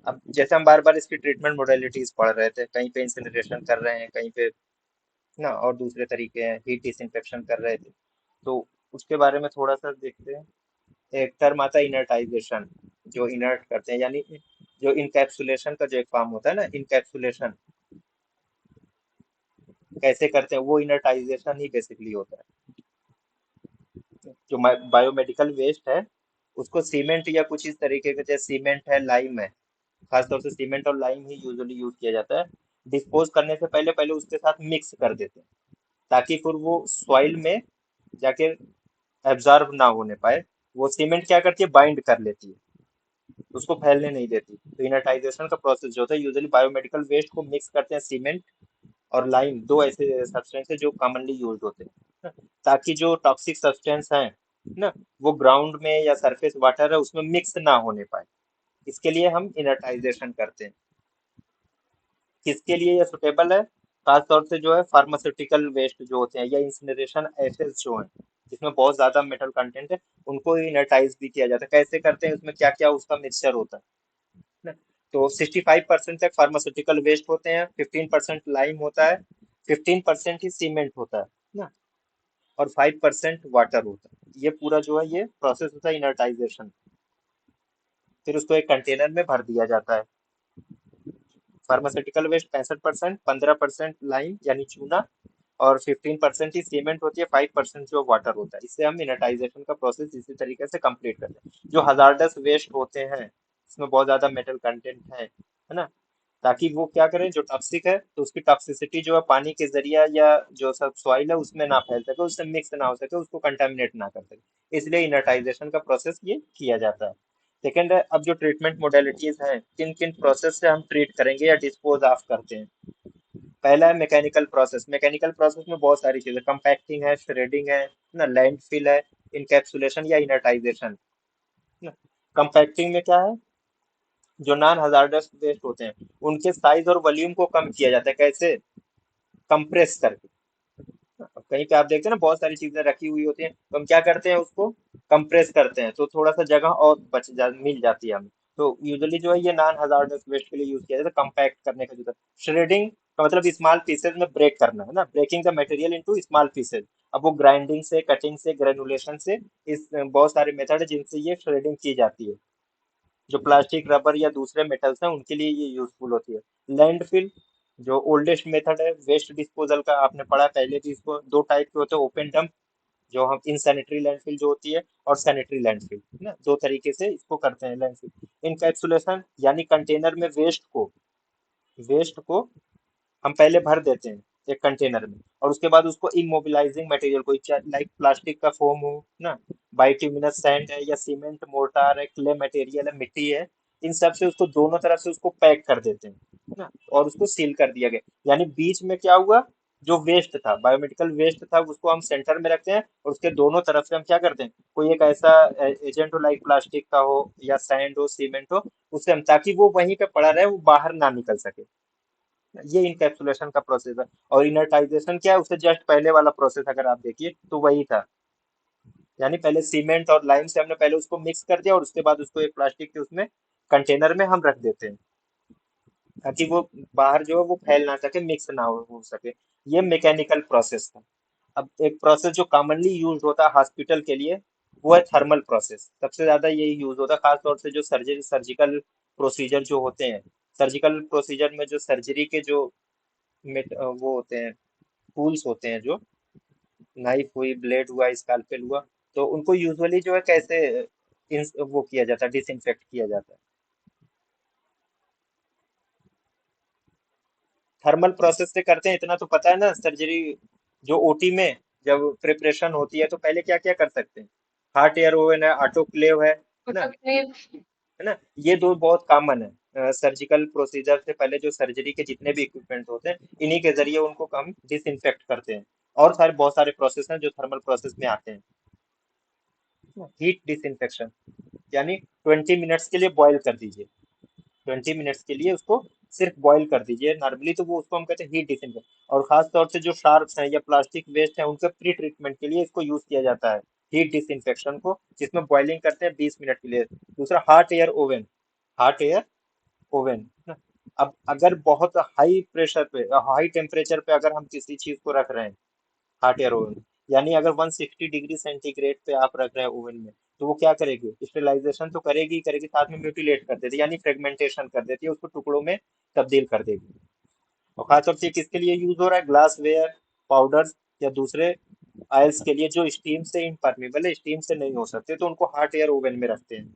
अब जैसे हम बार बार इसकी ट्रीटमेंट मोडेलिटीज पढ़ रहे थे, कहीं पे इंसिनरेशन कर रहे हैं, कहीं पे ना और दूसरे तरीके हैं, हीट डिसइंफेक्शन कर रहे थे। तो उसके बारे में थोड़ा सा देखते हैं। एक टर्म आता है इनर्टाइजेशन, जो इनर्ट करते हैं, यानी जो इनकैप्सुलेशन का जो एक फॉर्म होता है ना, इनकैप्सुलेशन कैसे करते हैं, वो इनर्टाइजेशन ही बेसिकली होता है। जो बायोमेडिकल वेस्ट है उसको सीमेंट या कुछ इस तरीके के, जैसे सीमेंट है, लाइम है, खासतौर से सीमेंट और लाइम ही यूजुअली यूज किया जाता है। डिस्पोज करने से पहले पहले उसके साथ मिक्स कर देते हैं, ताकि फिर वो सॉइल में जाके एब्जॉर्ब ना होने पाए। वो सीमेंट क्या करती है, बाइंड कर लेती है, उसको फैलने नहीं देती। तो इनर्टाइजेशन का प्रोसेस जो होता है, यूजुअली बायोमेडिकल वेस्ट को मिक्स करते हैं सीमेंट और लाइम, दो ऐसे सब्सटेंस है जो कॉमनली यूज होते हैं ना, ताकि जो टॉक्सिक सब्सटेंस हैं ना, वो ग्राउंड में या सरफेस वाटर है उसमें मिक्स ना होने पाए। इसके लिए हम इनर्टाइजेशन करते हैं। किसके लिए ये सुटेबल है? खास तौर से जो है फार्मास्यूटिकल वेस्ट जो होते हैं, या इंसिनरेशन एसेस जो हैं, जिसमें बहुत ज्यादा मेटल कंटेंट है, उनको इनर्टाइज भी किया जाता है। कैसे करते हैं, उसमें क्या क्या उसका मिक्सचर होता है ना। तो 65% तक फार्मास्यूटिकल वेस्ट होते हैं, 15% लाइम होता है, 15% ही सीमेंट होता है ना, और 5% वाटर होता है। ये पूरा जो है ये प्रोसेस होता है इनर्टाइजेशन। फिर उसको एक कंटेनर में भर दिया जाता है। फार्मास्यूटिकल वेस्ट 65%, 15% लाइम यानी चूना, और 15% ही सीमेंट होती है, 5% जो वाटर होता है। इससे हम इनर्टाइजेशन का प्रोसेस इसी तरीके से कंप्लीट करते हैं। जो हजार्डस वेस्ट होते हैं, इसमें बहुत ज्यादा मेटल कंटेंट है ना, ताकि वो क्या करें, जो टॉक्सिक है तो उसकी टॉक्सिसिटी जो है पानी के जरिया या जो सब सॉइल है उसमें ना फैल सके, उससे मिक्स ना हो सके, उसको कंटेमिनेट ना कर सके, इसलिए इनर्टाइजेशन का प्रोसेस ये किया जाता है। सेकेंड है, अब जो ट्रीटमेंट मोडेलिटीज हैं, किन किन प्रोसेस से हम ट्रीट करेंगे या डिस्पोज ऑफ करते हैं। पहला है मैकेनिकल प्रोसेस। मैकेनिकल प्रोसेस में बहुत सारी चीजें, कंपैक्टिंग है, श्रेडिंग है ना, लैंडफिल है, इनकैप्सुलेशन या इनर्टाइजेशन ना। कंपैक्टिंग में क्या है, जो नॉन हजार्डस वेस्ट होते हैं उनके साइज और वॉल्यूम को कम किया जाता है। कैसे? कंप्रेस करके। अब कहीं पे आप देखते हैं ना, बहुत सारी चीजें रखी हुई होती हैं, तो हम क्या करते हैं, उसको कंप्रेस करते हैं, तो थोड़ा सा जगह और मिल जाती है हमें। तो यूजुअली जो है ये नॉन हजार्डस वेस्ट के लिए यूज किया जाता है, कंपैक्ट करने का जो है। श्रेडिंग का मतलब स्मॉल पीसेज में ब्रेक करना है ना, breaking the material into small pieces. अब वो ग्राइंडिंग से, कटिंग से, ग्रेनुलेशन से, इस बहुत सारे मेथड है जिनसे ये श्रेडिंग की जाती है। जो प्लास्टिक, रबर या दूसरे मेटल्स हैं उनके लिए ये यूजफुल होती है। लैंडफिल जो ओल्डेस्ट मेथड है वेस्ट डिस्पोजल का, आपने पढ़ा पहले भी, इसको दो टाइप के होते हैं, ओपन डंप जो हम इन सैनिटरी लैंडफिल जो होती है, और सैनिटरी लैंडफिल ना, दो तरीके से इसको करते हैं लैंडफिल। इनकैप्सुलेशन यानी कंटेनर में वेस्ट को हम पहले भर देते हैं एक कंटेनर में, और उसके बाद उसको इमोबिलाइजिंग मटेरियल, कोई लाइक प्लास्टिक का फोम हो ना, बाइट्यूमिनस सैंड है या सीमेंट मोर्टार है, क्ले मटेरियल है, मिट्टी है, इन सब से उसको दोनों तरफ से उसको पैक कर देते हैं ना, और उसको सील कर दिया गया। यानी बीच में क्या हुआ, जो वेस्ट था, बायोमेडिकल वेस्ट था, उसको हम सेंटर में रखते हैं और उसके दोनों तरफ से हम क्या करते हैं, कोई एक ऐसा एजेंट हो, लाइक प्लास्टिक का हो या सैंड हो, सीमेंट हो, उससे हम, ताकि वो वहीं पे पड़ा रहे, वो बाहर ना निकल सके। ये इनकैप्सुलेशन का प्रोसेस है। और इनर्टाइजेशन क्या है, उससे जस्ट पहले वाला प्रोसेस अगर आप देखिए तो वही था। यानी पहले सीमेंट और लाइम से हमने पहले उसको मिक्स कर दिया और उसके बाद उसको एक प्लास्टिक के उसमें कंटेनर में हम रख देते हैं, ताकि वो बाहर जो है वो फैल ना सके, मिक्स ना हो सके। ये मैकेनिकल प्रोसेस था। अब एक प्रोसेस जो कॉमनली यूज होता है हॉस्पिटल के लिए, वो है थर्मल प्रोसेस। सबसे ज्यादा यही यूज होता है, खासतौर से जो सर्जिकल प्रोसीजर जो होते हैं। सर्जिकल प्रोसीजर में जो सर्जरी के जो वो होते हैं, टूल्स होते हैं, जो नाइफ हुई, ब्लेड हुआ, स्कालपेल हुआ, तो उनको यूजुअली जो है कैसे वो किया जाता है, डिसइंफेक्ट किया जाता है। थर्मल प्रोसेस से करते हैं, इतना तो पता है ना। सर्जरी जो ओटी में जब प्रिपरेशन होती है, तो पहले क्या क्या कर सकते हैं, हार्ट एयर ओवन है, ऑटोक्लेव है ना, प्रोडक्टिव। है ना। ये दो बहुत कॉमन है सर्जिकल प्रोसीजर से पहले। जो सर्जरी के जितने भी इक्विपमेंट होते हैं, इन्हीं के जरिए उनको हम डिसइंफेक्ट करते हैं। और सारे बहुत सारे प्रोसेस हैं जो थर्मल प्रोसेस में आते हैं। हीट डिसइंफेक्शन, यानी 20 मिनट्स के लिए बॉईल कर दीजिए। 20 मिनट्स के लिए उसको सिर्फ बॉईल कर दीजिए नॉर्मली, तो वो उसको हम कहते हैं हीट डिसइंफेक्शन। और खास तौर से जो शार्प्स हैं या प्लास्टिक वेस्ट है, उनके प्री ट्रीटमेंट के लिए इसको यूज किया जाता है, हीट डिसइंफेक्शन को, जिसमें बॉइलिंग करते हैं 20 मिनट के लिए। दूसरा heart air oven, heart air oven ना। अब अगर बहुत हाई प्रेशर पे, हाई टेम्परेचर पे अगर हम किसी चीज को रख रहे हैं, हॉट एयर ओवन, यानी अगर 160 डिग्री सेंटीग्रेड पे आप रख रहे हैं ओवन में, तो वो क्या करेगी, स्टेरिलाइजेशन तो करेगी ही करेगी, साथ में म्यूटिलेट कर देती है, यानी फ्रेगमेंटेशन कर देती है, उसको टुकड़ों में तब्दील कर देगी। और खासतौर से किसके लिए यूज हो रहा है, ग्लास वेयर, पाउडर्स या दूसरे आयल्स के लिए, जो स्टीम से इम्परमेबल है, स्टीम से नहीं हो सकते, तो उनको हॉट एयर ओवन में रखते हैं।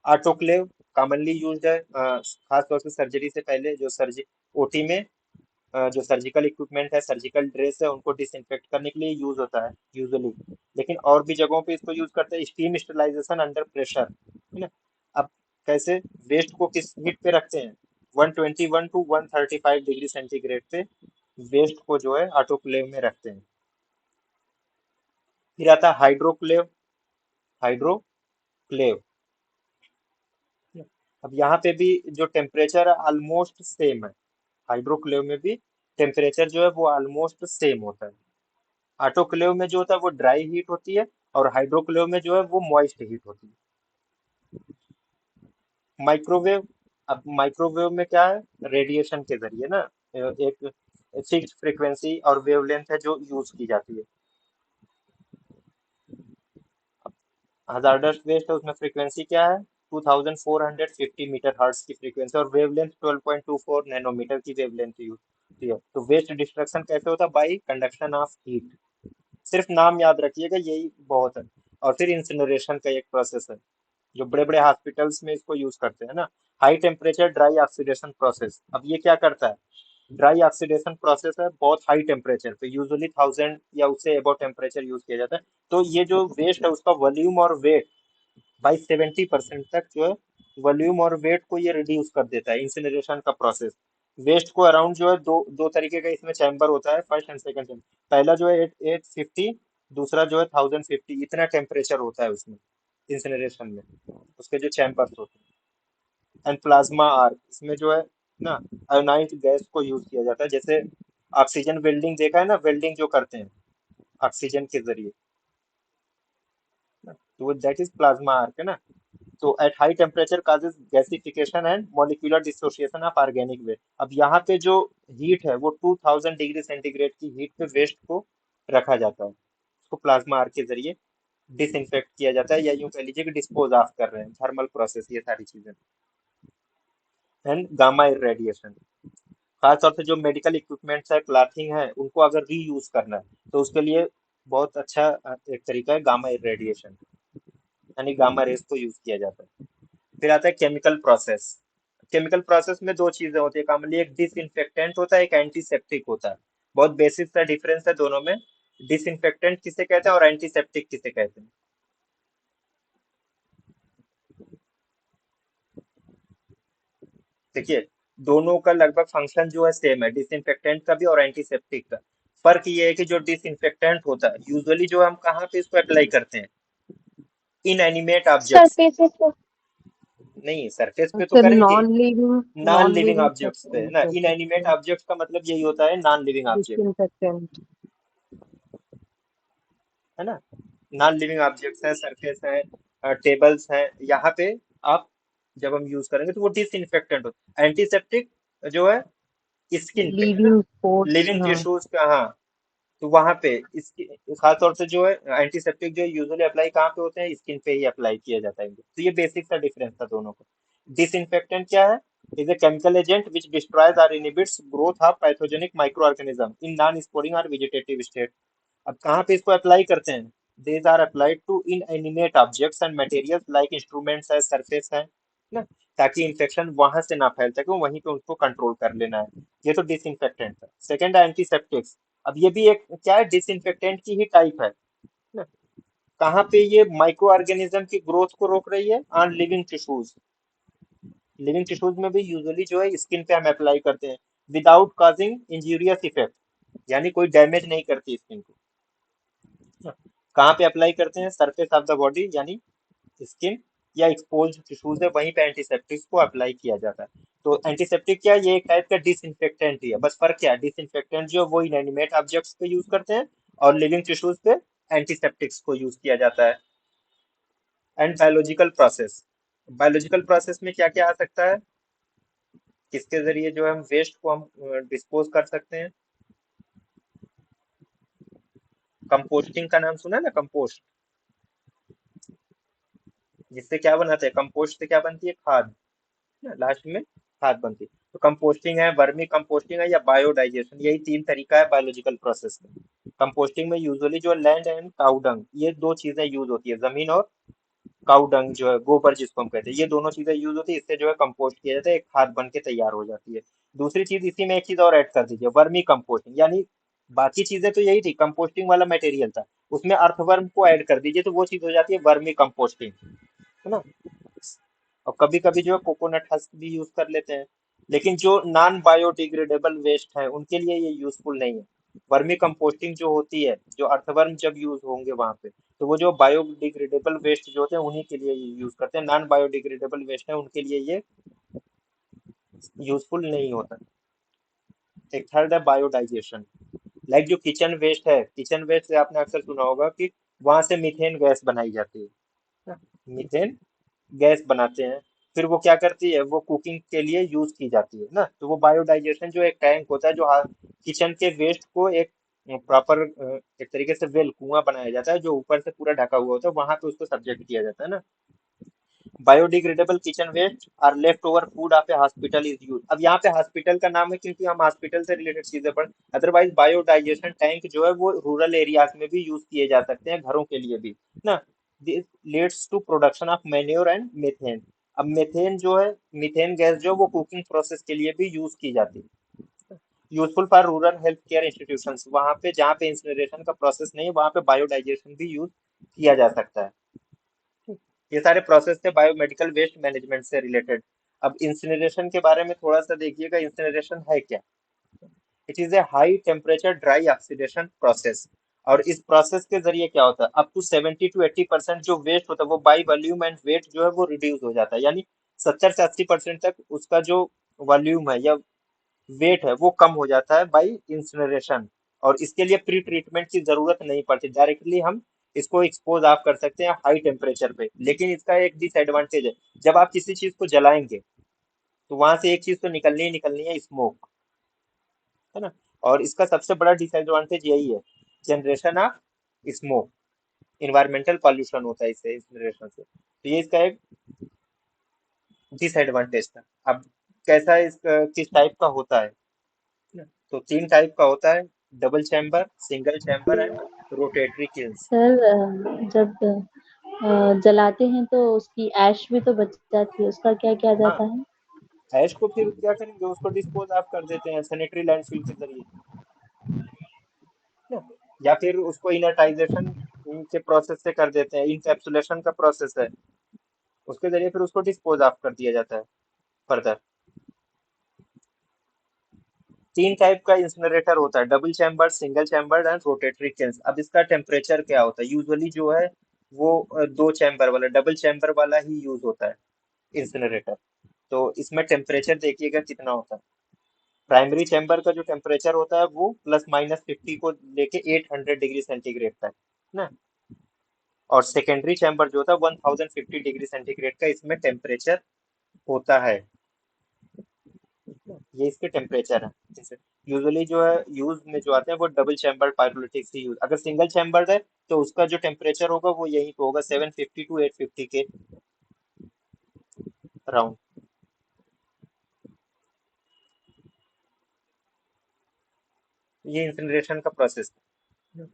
ऑटोक्लेव कॉमनली यूज्ड है खासतौर से सर्जरी से पहले, जो सर्जरी ओटी में जो सर्जिकल इक्विपमेंट है, सर्जिकल ड्रेस है, उनको डिसइंफेक्ट करने के लिए यूज होता है यूजुअली। लेकिन और भी जगहों पे इसको यूज करते हैं, स्टीम स्टरलाइजेशन अंडर प्रेशर, है ना। अब कैसे, वेस्ट को किस हीट पे रखते हैं, 121 टू 135 डिग्री सेंटीग्रेड पे वेस्ट को जो है ऑटोक्लेव में रखते हैं। फिर आता है हाइड्रोक्लेव, हाइड्रोक्लेव। अब यहाँ पे भी जो टेम्परेचर है ऑलमोस्ट सेम है, हाइड्रोक्लेव में भी टेम्परेचर जो है वो ऑलमोस्ट सेम होता है। ऑटोक्लेव में जो होता है वो ड्राई हीट होती है, और हाइड्रोक्लेव में जो है वो मॉइस्ट हीट होती है। माइक्रोवेव, अब माइक्रोवेव में क्या है, रेडिएशन के जरिए ना, एक फिक्स फ्रीक्वेंसी और वेवलेंथ है जो यूज की जाती है। हजार्डस वेस्ट है, उसमें फ्रीक्वेंसी क्या है, 2450 मीटर हर्ट्ज की फ्रीक्वेंसी, और वेवलेंथ 12.24 नैनोमीटर की वेवलेंथ यूज होती है। तो वेस्ट डिस्ट्रक्शन कैसे होता है, बाई कंडक्शन ऑफ हीट। सिर्फ नाम याद रखिएगा, यही बहुत है। और फिर इंसिनरेशन का एक प्रोसेस है, जो बड़े बड़े हॉस्पिटल्स में इसको यूज करते हैं ना, high temperature dry oxidation process. अब ये क्या करता है, ड्राई ऑक्सीडेशन प्रोसेस है, बहुत हाई टेम्परेचर पे, यूजुअली 1000 या उससे अबव टेम्परेचर यूज किया जाता है। तो ये जो वेस्ट है उसका वॉल्यूम और वेट बाई 70% तक जो है, वॉल्यूम और वेट को ये रिड्यूस कर देता है इंसिनरेशन का प्रोसेस। वेस्ट को अराउंड जो है दो दो तरीके का इसमें चैम्बर होता है, फर्स्ट एंड सेकंड चैम्बर। पहला जो है 850, दूसरा जो है 1050, इतना टेम्परेचर होता है उसमें इंसिनरेशन में, उसके जो चैम्बर्स होते हैं। एंड प्लाज्मा आर्क, इसमें जो है ना, आयोनाइज्ड गैस को यूज किया जाता है, जैसे ऑक्सीजन वेल्डिंग देखा है ना, वेल्डिंग जो करते हैं ऑक्सीजन के जरिए ना, तो दैट इज प्लाज्मा आर्क, है ना। तो at high temperature causes gasification and molecular dissociation of organic waste. अब यहाँ पे जो हीट है वो 2000 डिग्री सेंटीग्रेड की हीट पे वेस्ट को रखा जाता है, उसको प्लाज्मा आर्क के जरिए डिसइंफेक्ट किया जाता है, या यूं कह लीजिए कि डिस्पोज ऑफ कर रहे हैं, थर्मल प्रोसेस, ये सारी चीजें। एंड गामा रेडिएशन, खासतौर से जो मेडिकल इक्विपमेंट्स है, क्लॉथिंग है, उनको अगर रीयूज करना है तो उसके लिए बहुत अच्छा एक तरीका है गामा रेडिएशन, यानी गामा रेस को यूज किया जाता है। फिर आता है केमिकल प्रोसेस। केमिकल प्रोसेस में दो चीजें होती है कॉमनली, एक डिसइंफेक्टेंट होता है, एक एंटीसेप्टिक होता है। बहुत बेसिक सा डिफरेंस है दोनों में। डिसइंफेक्टेंट किसे कहते हैं और एंटीसेप्टिक किसे कहते हैं। देखिए, दोनों का लगभग फंक्शन जो है सेम है, डिसइंफेक्टेंट का भी और एंटीसेप्टिक का। फर्क ये है कि जो डिसइंफेक्टेंट होता है यूजुअली जो हम कहाँ पे इसको अप्लाई करते हैं, इनएनिमेट ऑब्जेक्ट्स। सरफेसेस पे। नहीं, सरफेस पे तो अच्छा, करेंगे, non non living living objects पे है ना। इनएनिमेट ऑब्जेक्ट्स का मतलब यही होता है नॉन लिविंग ऑब्जेक्ट, डिसइंफेक्टेंट। है ना। नॉन लिविंग ऑब्जेक्ट्स हैं, सरफेस है, टेबल्स हैं, यहाँ पे आप जब हम यूज करेंगे तो वो डिसइंफेक्टेंट होता है। एंटीसेप्टिक जो है स्किन पे, है ना, लीविंग स्पॉट्स, लिविंग हाँ। टिश्यूज पे, हाँ। तो वहां पे इसकी खास तौर से जो है एंटीसेप्टिक जो यूजुअली अप्लाई कहाँ पे होते हैं, स्किन पे ही अप्लाई किया जाता है इनको। तो ये बेसिक सा डिफरेंस था दोनों का। डिसइंफेक्टेंट क्या है? Is a chemical agent which destroys और inhibits growth of pathogenic microorganism in non sporing और वेजिटेटिव स्टेट। अब कहाँ पे इसको अप्लाई करते हैं? these are applied to inanimate objects and materials like instruments है, सरफेस है ना, ताकि इन्फेक्शन वहां से ना फैल सके, वहीं पे उसको कंट्रोल कर लेना है। ये तो डिसइंफेक्टेंट है। सेकंड है एंटीसेप्टिक्स। अब ये भी एक क्या है, डिसइंफेक्टेंट की ही टाइप है ना। कहाँ पे ये माइक्रो ऑर्गेनिज्म की ग्रोथ को रोक रही है? On living tissues. Living tissues में भी यूजुअली जो है स्किन पे हम अप्लाई करते हैं विदाउट काजिंग इंजूरियस इफेक्ट, यानी कोई डैमेज नहीं करती स्किन को। कहाँ पे अप्लाई करते हैं? सरफेस ऑफ द बॉडी, यानी स्किन या एक्सपोज टिश्यूज है, वहीं पे एंटीसेप्टिक को अप्लाई किया जाता है। तो एंटीसेप्टिक क्या है? ये एक टाइप का डिसइंफेक्टेंट ही है। बस फर्क क्या है, डिसइंफेक्टेंट जो है वो इनएनिमेट ऑब्जेक्ट्स पे यूज करते हैं और लिविंग टिश्यूज पे एंटीसेप्टिक्स को यूज किया जाता है। And biological process. Biological process में क्या क्या आ सकता है, किसके जरिए जो है हम वेस्ट को हम डिस्पोज कर सकते हैं? कंपोस्टिंग का नाम सुना है ना, कंपोस्ट। जिससे क्या बनाते हैं, कंपोस्ट से क्या बनती है, खाद ना, लास्ट में खाद बनती है। तो कंपोस्टिंग है, वर्मी कंपोस्टिंग है, या बायोडाइजेशन, यही तीन तरीका है बायोलॉजिकल प्रोसेस में। कंपोस्टिंग में यूजुअली जो लैंड एंड काउडंग, ये दो चीजें यूज होती है, जमीन और काउडंग जो है गोबर जिसको हम कहते हैं, ये दोनों चीजें यूज होती है। इससे जो है कंपोस्ट किया जाता है, एक खाद बन के तैयार हो जाती है। दूसरी चीज इसी में एक चीज और ऐड कर दीजिए, वर्मी कंपोस्टिंग, यानी बाकी चीजें तो यही थी, कंपोस्टिंग वाला मटेरियल था, उसमें अर्थवर्म को ऐड कर दीजिए तो वो चीज हो जाती है वर्मी कंपोस्टिंग, है ना। और कभी कभी जो है कोकोनट हस्क भी यूज कर लेते हैं। लेकिन जो नॉन बायोडिग्रेडेबल वेस्ट है उनके लिए ये यूजफुल नहीं है। वर्मी कंपोस्टिंग जो होती है, जो अर्थवर्म जब यूज होंगे वहां पे, तो वो जो बायोडिग्रेडेबल वेस्ट जो होते हैं उन्हीं के लिए ये यूज करते हैं। नॉन बायोडिग्रेडेबल वेस्ट है उनके लिए ये यूजफुल नहीं होता। एक थर्ड है बायोडाइजेशन। लाइक जो किचन वेस्ट है, किचन वेस्ट से आपने अक्सर सुना होगा कि वहां से मीथेन गैस बनाई जाती है, मीथेन गैस बनाते हैं। फिर वो क्या करती है, वो कुकिंग के लिए यूज की जाती है ना। तो वो बायोडाइजेशन जो एक टैंक होता है, जो किचन के वेस्ट को एक प्रॉपर एक तरीके से वेल कुआं बनाया जाता है, जो ऊपर से पूरा ढका हुआ होता है, वहां पे उसको सब्जेक्ट किया जाता है ना। Biodegradable kitchen waste or left over food of a hospital is use. अब यहाँ पे हॉस्पिटल का नाम है क्योंकि हम हॉस्पिटल से रिलेटेड चीजें पढ़, अदरवाइज बायोडाइजेशन टैंक जो है वो रूरल एरियाज में भी यूज किए जा सकते हैं, घरों के लिए भी ना। This leads to production of manure and methane. अब मीथेन जो है, मीथेन गैस जो है, वो कुकिंग प्रोसेस के लिए भी यूज की जाती है। Useful for rural health care institution, वहां पे जहाँ पे इंसिनरेशन का प्रोसेस नहीं है वहां पे बायोडाइजेशन भी यूज किया जा सकता है। ये सारे प्रोसेस थे बायोमेडिकल वेस्ट मैनेजमेंट से रिलेटेड। अब इंसिनरेशन के बारे में थोड़ा सा देखिएगा, इंसिनरेशन है क्या? It is a high temperature dry oxidation process. और इस प्रोसेस के जरिए क्या होता है, अप टू 70 to 80% जो वेस्ट होता है वो बाई वॉल्यूम एंड वेट जो है वो रिड्यूस हो जाता है, यानी 70 से 80% तक उसका जो वॉल्यूम है या वेट है वो कम हो जाता है बाई इंसिनरेशन। और इसके लिए प्री ट्रीटमेंट की जरूरत नहीं पड़ती, डायरेक्टली हम इसको एक्सपोज आप कर सकते हैं हाई टेम्परेचर पे। लेकिन इसका एक डिसएडवांटेज है, जब आप किसी चीज को जलाएंगे तो वहां से एक चीज तो निकलनी ही निकलनी है, स्मोक, है ना। और इसका सबसे बड़ा डिसएडवांटेज यही है, generation of smoke, environmental pollution होता है इससे, इंसिनरेशन से। तो ये इसका एक डिसएडवांटेज था। अब कैसा किस टाइप का होता है ना? तो तीन टाइप का होता है, double chamber, single chamber and rotary kilns. Sir, जब जलाते हैं तो उसकी ऐश भी तो बच जाती है, उसका क्या किया हाँ, जाता है? ऐश को फिर क्या करेंगे, उसको डिस्पोज ऑफ कर देते हैं सैनिटरी लैंडफिल के जरिए ना। या फिर उसको इनर्टाइजेशन के प्रोसेस से कर देते हैं, इनकैप्सुलेशन का प्रोसेस है, उसके जरिए फिर उसको डिस्पोज ऑफ कर दिया जाता है फर्दर। तीन टाइप का इंसिनरेटर होता है, double chamber, single chamber and rotary kilns. अब इसका टेम्परेचर क्या होता है? यूजुअली जो है वो दो चैम्बर वाला, डबल चैम्बर वाला ही यूज होता है इंसिनरेटर। तो इसमें टेम्परेचर देखिएगा कितना होता है। प्राइमरी चैम्बर का जो टेम्परेचर होता है वो +-50 को लेके 800 डिग्री सेंटीग्रेड तक ना। और सेकेंडरी चैम्बर जो होता है 1050 डिग्री सेंटीग्रेड का इसमें टेम्परेचर होता है। ये इसके टेम्परेचर है। यूजुअली जो है यूज में जो आते हैं वो डबल चैम्बर पायरोलिटिक्स ही यूज। अगर सिंगल चैम्बर है तो उसका जो टेम्परेचर होगा वो यही पे होगा, 750 टू 850 के अराउंड। ये इंसिनरेशन का प्रोसेस है।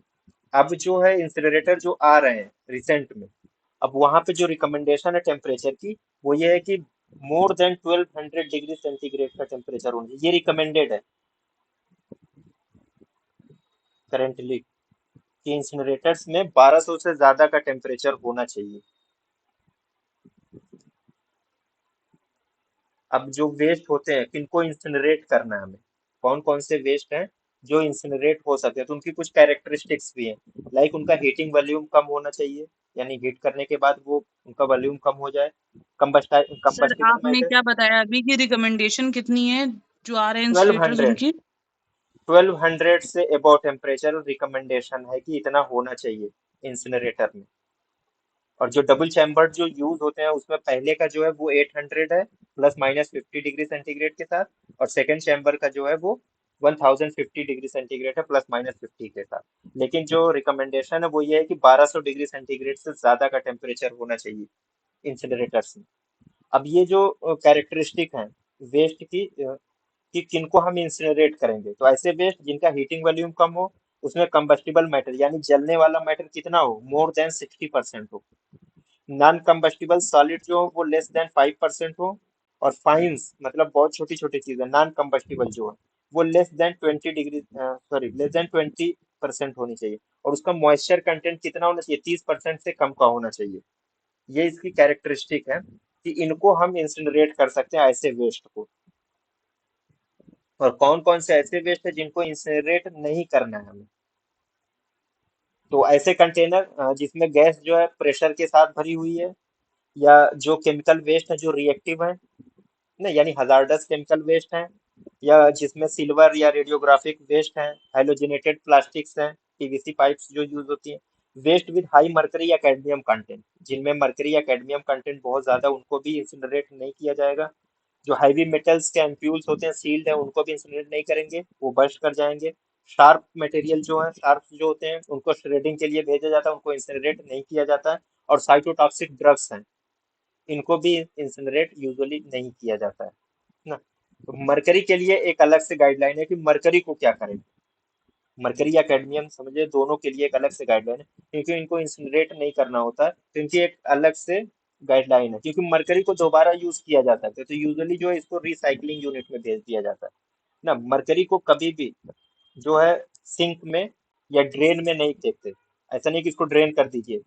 अब जो है इंसिनरेटर जो आ रहे हैं रिसेंट में, अब वहां पे जो रिकमेंडेशन है टेम्परेचर की, वो ये है कि मोर देन 1200 डिग्री सेंटीग्रेड का टेम्परेचर होना चाहिए। ये रिकमेंडेड है करेंटली कि इंसिनरेटर्स में 1200 से ज्यादा का टेम्परेचर होना चाहिए। अब जो वेस्ट होते हैं किनको इंसिनरेट करना है हमें, कौन कौन से वेस्ट हैं जो इंसिनरेट हो सकते हैं, तो उनकी कुछ कैरेक्टरिस्टिक्स भी हैं। लाइक उनका हीटिंग वॉल्यूम कम होना चाहिए, यानी हीट करने के बाद वो उनका वॉल्यूम कम हो जाए। सर कंबस्टिबल आपने मैटर क्या बताया अभी की रिकमेंडेशन कितनी है जो आ रहे हैं ट्वेल्व इंस्टिट्यूटर्स हंड्रेड उनकी? 1200 से अबव टेम्परेचर रिकमेंडेशन है कि इतना होना चाहिए इंसिनरेटर में। और जो डबल चैम्बर जो यूज होते हैं उसमें पहले का जो है वो 800 है, +-50 डिग्री सेंटीग्रेड के साथ। और सेकंड चैम्बर का जो है वो 1050 डिग्री सेंटीग्रेड है, +-50 के साथ। लेकिन जो रिकमेंडेशन है वो ये है कि 1200 डिग्री सेंटीग्रेड से ज्यादा का टेम्परेचर होना चाहिए इंसिनरेटर्स में। अब ये जो कैरेक्टरिस्टिक है वेस्ट की, कि किनको हम इंसिनरेट करेंगे, तो ऐसे वेस्ट जिनका हीटिंग वॉल्यूम कम हो, उसमें कंबस्टिबल मैटर यानी जलने वाला मैटर कितना हो, मोर देन 60% हो। नॉन कंबस्टिबल सॉलिड जो हो वो लेस देन 5% हो। और फाइन्स मतलब बहुत छोटी छोटी चीजें नॉन कंबस्टिबल जो है वो लेस देन 20% होनी चाहिए। और उसका मॉइस्चर कंटेंट कितना होना चाहिए, 30% से कम का होना चाहिए। ये इसकी कैरेक्टरिस्टिक है कि इनको हम इंसिनरेट कर सकते हैं ऐसे वेस्ट को। और कौन कौन से ऐसे वेस्ट है जिनको इंसिनरेट नहीं करना है हमें, तो ऐसे कंटेनर जिसमें गैस जो है प्रेशर के साथ भरी हुई है, या जो केमिकल वेस्ट है जो रिएक्टिव है ना, यानी हजार्डस केमिकल वेस्ट हैं, या जिसमें सिल्वर या रेडियोग्राफिक वेस्ट हैं, हैलोजिनेटेड प्लास्टिक्स हैं, पीवीसी पाइप्स जो यूज होती हैं। वेस्ट विद हाई मर्करी या कैडमियम कंटेंट, जिनमें मर्करी या कैडमियम कंटेंट बहुत ज्यादा, उनको भी इंसिनरेट नहीं किया जाएगा। जो हैवी मेटल्स के एम्प्यूल्स होते हैं सील्ड है, उनको भी इंसिनरेट नहीं करेंगे, वो बर्स्ट कर जाएंगे। शार्प मटेरियल जो है, शार्प जो होते हैं उनको श्रेडिंग के लिए भेजा जाता है, उनको इंसिनरेट नहीं किया जाता है। और साइटोटॉक्सिक ड्रग्स हैं, इनको भी इंसिनरेट यूजुअली नहीं किया जाता है ना। तो मरकरी के लिए एक अलग से गाइडलाइन है कि मरकरी को क्या करें। मरकरी या कैडमियम समझे, दोनों के लिए एक अलग से गाइडलाइन है, क्योंकि इनको इंसिनरेट नहीं करना होता है, तो इनकी एक अलग से गाइडलाइन है। क्योंकि मरकरी को दोबारा यूज किया जा सकता है, तो यूजुअली जो है इसको रिसाइकलिंग यूनिट में भेज दिया जाता है ना। मरकरी को कभी भी जो है सिंक में या ड्रेन में नहीं फेंकते। ऐसा नहीं कि इसको ड्रेन कर दीजिए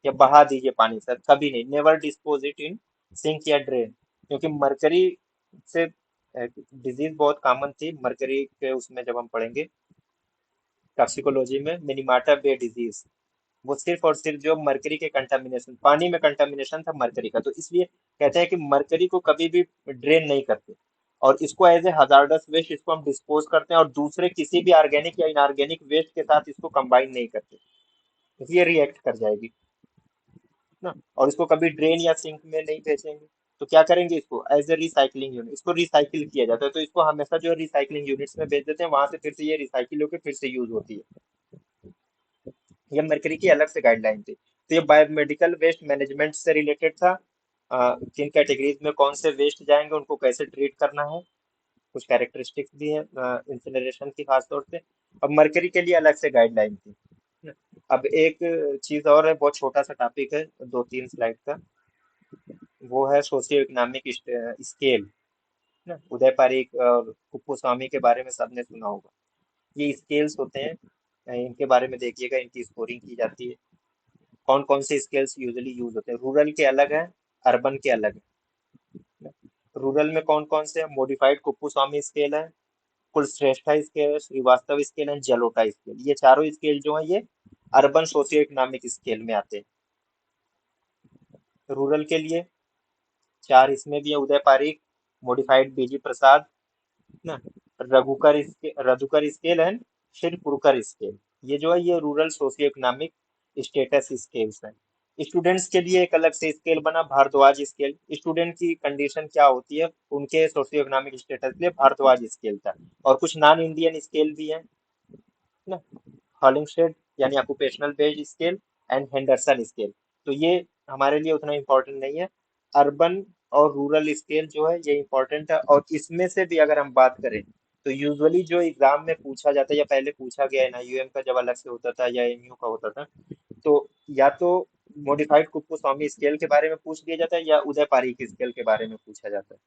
या बहा दीजिए पानी से, कभी नहीं, never dispose it in sync या ड्रेन। क्योंकि मरकरी से डिजीज बहुत कॉमन थी मरकरी के उसमें, जब हम पढ़ेंगे टॉक्सिकोलॉजी में, मिनीमाटा बे डिजीज, वो सिर्फ और सिर्फ जो मरकरी के कंटामिनेशन, पानी में कंटामिनेशन था मरकरी का, तो इसलिए कहते हैं कि मरकरी को कभी भी ड्रेन नहीं करते। और इसको एज ए हजार्डस वेस्ट इसको हम डिस्पोज करते हैं, और दूसरे किसी भी ऑर्गेनिक या इनऑर्गेनिक वेस्ट के साथ इसको कंबाइन नहीं करते, क्योंकि ये रिएक्ट कर जाएगी ना। और इसको कभी ड्रेन या सिंक में नहीं भेजेंगे, तो क्या करेंगे, इसको एज ए रिसाइकलिंग यूनिट, इसको रिसाइकिल किया जाता है, तो इसको हमेशा जो है रिसाइकलिंग यूनिट्स में भेज देते हैं, वहां से फिर से ये रिसाइकिल होकर फिर से यूज होती है। ये मरकरी की अलग से गाइडलाइन थी। तो ये बायोमेडिकल वेस्ट मैनेजमेंट से रिलेटेड था। किन कैटेगरीज में कौन से वेस्ट जाएंगे, उनको कैसे ट्रीट करना है, कुछ कैरेक्टरिस्टिक्स भी हैं इंसिनरेशन की खास तौर से। अब मरकरी के लिए अलग से गाइडलाइन थी। अब एक चीज और है, बहुत छोटा सा टॉपिक है, 2-3 स्लाइड का, वो है सोशियो इकोनॉमिक स्केल ना। उदय पारिक और कुप्पू के बारे में सबने सुना होगा। ये स्केल्स होते हैं, इनके बारे में देखिएगा, इनकी स्कोरिंग की जाती है। कौन कौन से स्केल्स यूजुअली यूज होते हैं, रूरल के अलग है, अर्बन के अलग है। रूरल में कौन कौन से, मॉडिफाइड कुप्पू स्वामी स्केल है, Kulshrestha scale, Srivastava scale and Jalota scale, ये चारों स्केल जो है ये अर्बन सोशियो इकोनॉमिक स्केल में आते हैं। रूरल के लिए चार इसमें भी है, उदय पारिक, मॉडिफाइड बीजी प्रसाद ना, रघुकर स्केल एंड शिरपुरकर स्केल। ये जो है ये rural socio economic status scales हैं। स्टूडेंट्स के लिए एक अलग से स्केल बना, भारद्वाज स्केल। स्टूडेंट की कंडीशन क्या होती है उनके सोशियो इकोनॉमिक स्टेटस के लिए भारद्वाज स्केल था। और कुछ नॉन इंडियन स्केल भी हैं ना, हॉलिंगशेड यानी occupational based scale and Henderson scale. तो ये हमारे लिए उतना इम्पोर्टेंट नहीं है। अर्बन और रूरल स्केल जो है ये इम्पोर्टेंट है। और इसमें से भी अगर हम बात करें तो यूजुअली जो एग्जाम में पूछा जाता है या पहले पूछा गया है ना, यूएम का जब अलग से होता था या एमयू का होता था, तो या तो मॉडिफाइड कुप्पू-स्वामी स्केल के बारे में पूछ लिया जाता है या उदय पारिक स्केल के बारे में पूछा जाता है।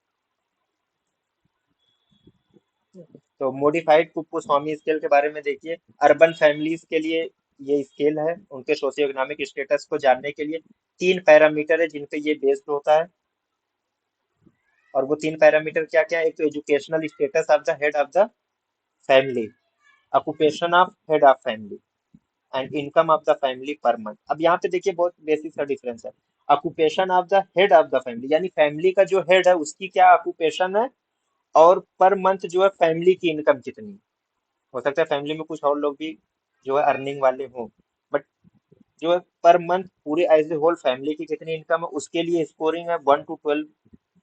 तो मॉडिफाइड कुप्पू स्वामी स्केल के बारे में देखिए, अर्बन फैमिलीज के लिए ये स्केल है, उनके सोशियो इकोनॉमिक स्टेटस को जानने के लिए तीन पैरामीटर है जिन पे ये बेस्ड होता है। और वो तीन पैरामीटर क्या क्या है? एक तो educational status of the head of the family, occupation of head of family and income of the family per month. अब यहाँ पे देखिए बहुत बेसिक सा डिफरेंस है। Occupation of the head of the family यानी फैमिली का जो हेड है उसकी क्या ऑक्यूपेशन है, और पर मंथ जो है फैमिली की इनकम कितनी है। हो सकता है फैमिली में कुछ और लोग भी जो है अर्निंग वाले हों, बट जो है पर मंथ पूरे एज ए होल फैमिली की कितनी इनकम है उसके लिए स्कोरिंग है 1 to 12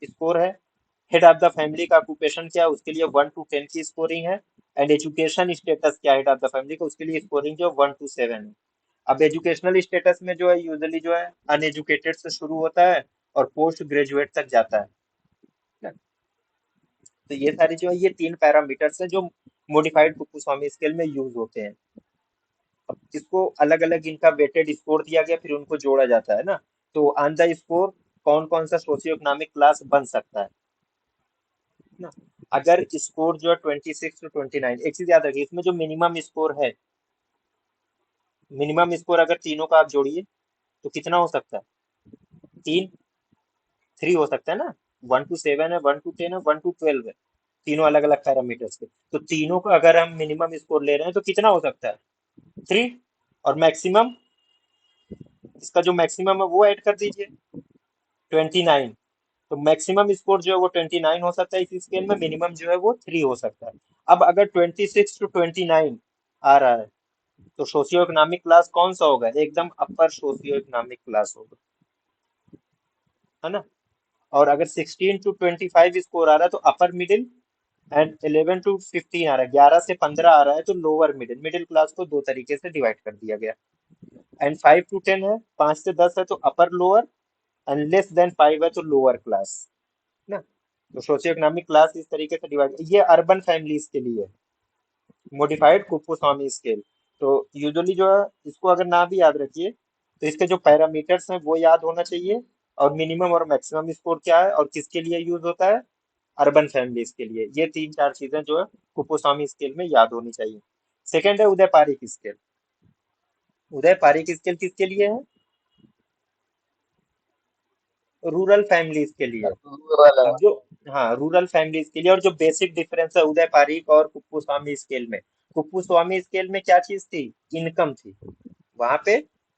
स्कोर है। हेड ऑफ द फैमिली का ऑक्यूपेशन क्या है उसके लिए 1 to 10 की स्कोरिंग है। एंड एजुकेशन स्टेटस क्या है हेड ऑफ द फैमिली का उसके लिए स्कोरिंग जो 1 to 7 है। अब एजुकेशनल स्टेटस में जो है यूजुअली जो है अनएजुकेटेड से शुरू होता है और पोस्ट ग्रेजुएट तक जाता है ना? तो ये सारी जो है ये तीन पैरामीटर्स हैं जो मॉडिफाइड कुप्पू-स्वामी स्केल में यूज होते हैं। अब इसको अलग अलग इनका वेटेड स्कोर दिया गया फिर उनको जोड़ा जाता है ना। तो ऑन द स्कोर कौन कौन सा सोशियो इकोनॉमिक क्लास बन सकता है ना। अगर स्कोर जो है 26 to 29, एक चीज याद रखिए इसमें जो मिनिमम स्कोर है, मिनिमम स्कोर अगर तीनों का आप जोड़िए तो कितना हो सकता है? तीन, थ्री हो सकता है ना। 1 to 7 है, 1 to 10 है, 1 to 12 है, तीनों अलग अलग पैरामीटर्स के। तो तीनों का अगर हम मिनिमम स्कोर ले रहे हैं तो कितना हो सकता है? 3। और मैक्सिमम, इसका जो मैक्सिमम है वो ऐड कर दीजिए 29। तो मैक्सिमम स्कोर जो है वो 29 हो सकता है इस स्केल में, मिनिमम जो है वो 3 हो सकता है। अब अगर 26 to 29 आ रहा है तो सोशियो इकोनॉमिक क्लास कौन सा होगा? एकदम अपर सोशियो इकोनॉमिक क्लास होगा, है ना। और अगर 16 to 25 स्कोर आ रहा है तो अपर मिडिल, एंड 11 to 15 आ रहा है, 11 से 15 आ रहा है तो लोअर मिडिल। मिडिल क्लास को दो तरीके से डिवाइड कर दिया गया। एंड 5 to 10 है, 5 से 10 है तो upper lower, and less than 5 है तो लोअर क्लास ना। तो सोशियो इकोनॉमिक क्लास इस तरीके से डिवाइड, ये अर्बन फैमिलीज के लिए मॉडिफाइड कुप्पू-स्वामी स्केल। तो यूजुअली जो है इसको अगर ना भी याद रखिए तो इसके जो पैरामीटर्स हैं वो याद होना चाहिए, और मिनिमम और मैक्सिमम स्कोर क्या है और किसके लिए यूज होता है, अर्बन फैमिलीज के लिए। ये तीन चार चीजें जो है कुप्पू-स्वामी स्केल में याद होनी चाहिए। सेकंड है उदय पारिक स्केल। उदय पारिक स्केल किसके लिए है? रूरल फैमिलीज के लिए। अब जो, हाँ रूरल फैमिलीज के लिए। और जो बेसिक डिफरेंस है उदय पारिक और कुप्पू स्वामी स्केल में, कुप्पू स्वामी स्केल में क्या चीज थी? इनकम थी। वहां पे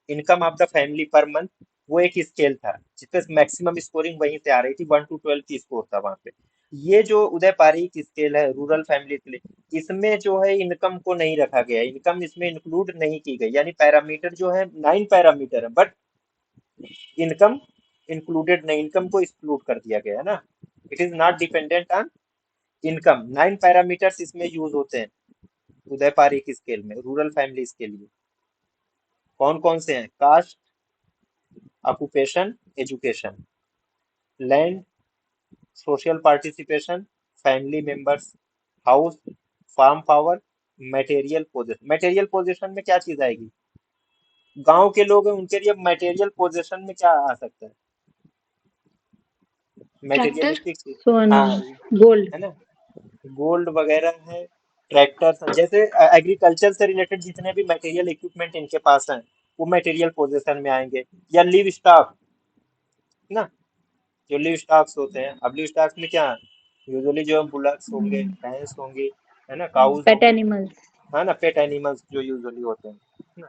income of the family per month वो एक स्केल था जिसपे मैक्सिमम स्कोरिंग वहीं से आ रही थी, 1 to 12 की स्कोर था वहां पे। ये जो उदय पारिक स्केल है रूरल फैमिली के लिए, इसमें जो है इनकम को नहीं रखा गया, इनकम इसमें इंक्लूड नहीं की गई। यानी पैरामीटर जो है 9 पैरामीटर है बट इनकम इंक्लूडेड नहीं, इनकम को एक्सक्लूड कर दिया गया है ना। It is not dependent on income. 9 parameters इसमें यूज होते हैं उदय पारिक स्केल में रूरल फैमिलीज के लिए। कौन कौन से हैं? Caste, occupation, education, land, social participation, family members, house, farm power, material possession. Material possession में क्या चीज आएगी? गांव के लोग हैं उनके लिए मटेरियल पोजेशन में क्या आ सकता है? ट्रैक्टर। मटेरियलिस्टिक चीज। सोना, हाँ, गोल्ड। है ना, गोल्ड वगैरह है, ट्रैक्टर्स हैं, जैसे एग्रीकल्चर से रिलेटेड जितने भी मटेरियल इक्विपमेंट इनके पास हैं वो मटेरियल पोजीशन में आएंगे। या लिव स्टॉक ना, जो लिव स्टॉक्स होते हैं। अब लिव स्टॉक्स में क्या यूजुअली जो बुलक्स होंगे, भैंस होंगी, है ना, काउज हो पेट गई, एनिमल्स। है ना, पेट एनिमल्स जो यूजुअली होते हैं, है ना।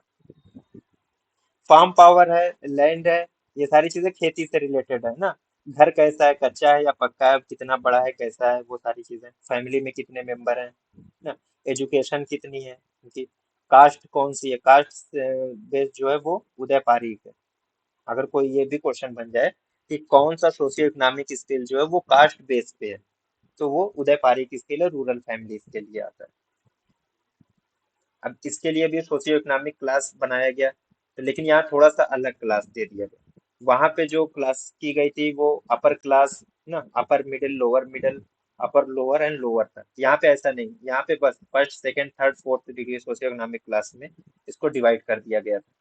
फार्म पावर है, लैंड है, ये सारी चीजें खेती से रिलेटेड है ना। घर कैसा है, कच्चा है या पक्का है, कितना बड़ा है, कैसा है, वो सारी चीजें, फैमिली में कितने मेंबर हैं ना, एजुकेशन कितनी है उनकी, कास्ट कौन सी है, कास्ट बेस्ड जो है वो उदय पारीख है। अगर कोई ये भी क्वेश्चन बन जाए कि कौन सा सोशियो इकोनॉमिक स्केल जो है वो कास्ट बेस पे है, तो वो उदय पारीख स्केल है, रूरल फैमिलीज के लिए आता है। अब इसके लिए भी सोशियो इकोनॉमिक क्लास बनाया गया, तो लेकिन यहाँ थोड़ा सा अलग क्लास दे दिया गया। वहां पे जो क्लास की गई थी वो अपर क्लास ना, upper middle lower middle, upper lower and lower था। यहाँ पे ऐसा नहीं, यहाँ पे बस first second third fourth degree socio economic class में इसको डिवाइड कर दिया गया था,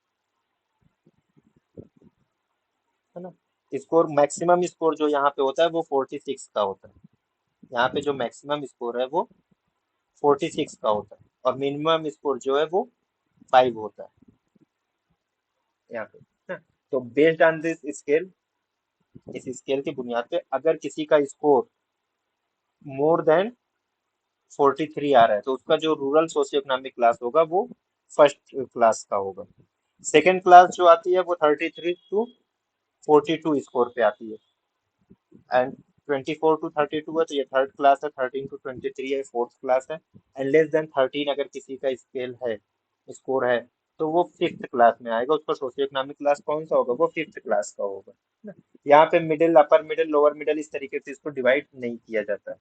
है ना। स्कोर, मैक्सिमम स्कोर जो यहाँ पे होता है वो 46 का होता है। यहाँ पे जो मैक्सिमम स्कोर है वो 46 का होता है, और मिनिमम स्कोर जो है वो 5 होता है यहाँ पे ना। तो बेस्ड ऑन दिस स्केल, इस स्केल की बुनियाद पे अगर किसी का स्कोर मोर देन 43 आ रहा है तो उसका जो रूरल सोशियो इकोनॉमिक क्लास होगा वो फर्स्ट क्लास का होगा। सेकेंड क्लास जो आती है वो 33 टू 42 स्कोर पे आती है, एंड 24 टू 32 है तो ये थर्ड क्लास है, 13 टू 23 है फोर्थ क्लास है, एंड लेस देन 13 अगर किसी का स्केल है, स्कोर है, तो वो फिफ्थ क्लास में आएगा। उसका सोशियो इकोनॉमिक क्लास कौन सा होगा, वो फिफ्थ क्लास का होगा ना। यहाँ पे middle, upper middle, lower middle इस तरीके से इसको डिवाइड नहीं किया जाता है।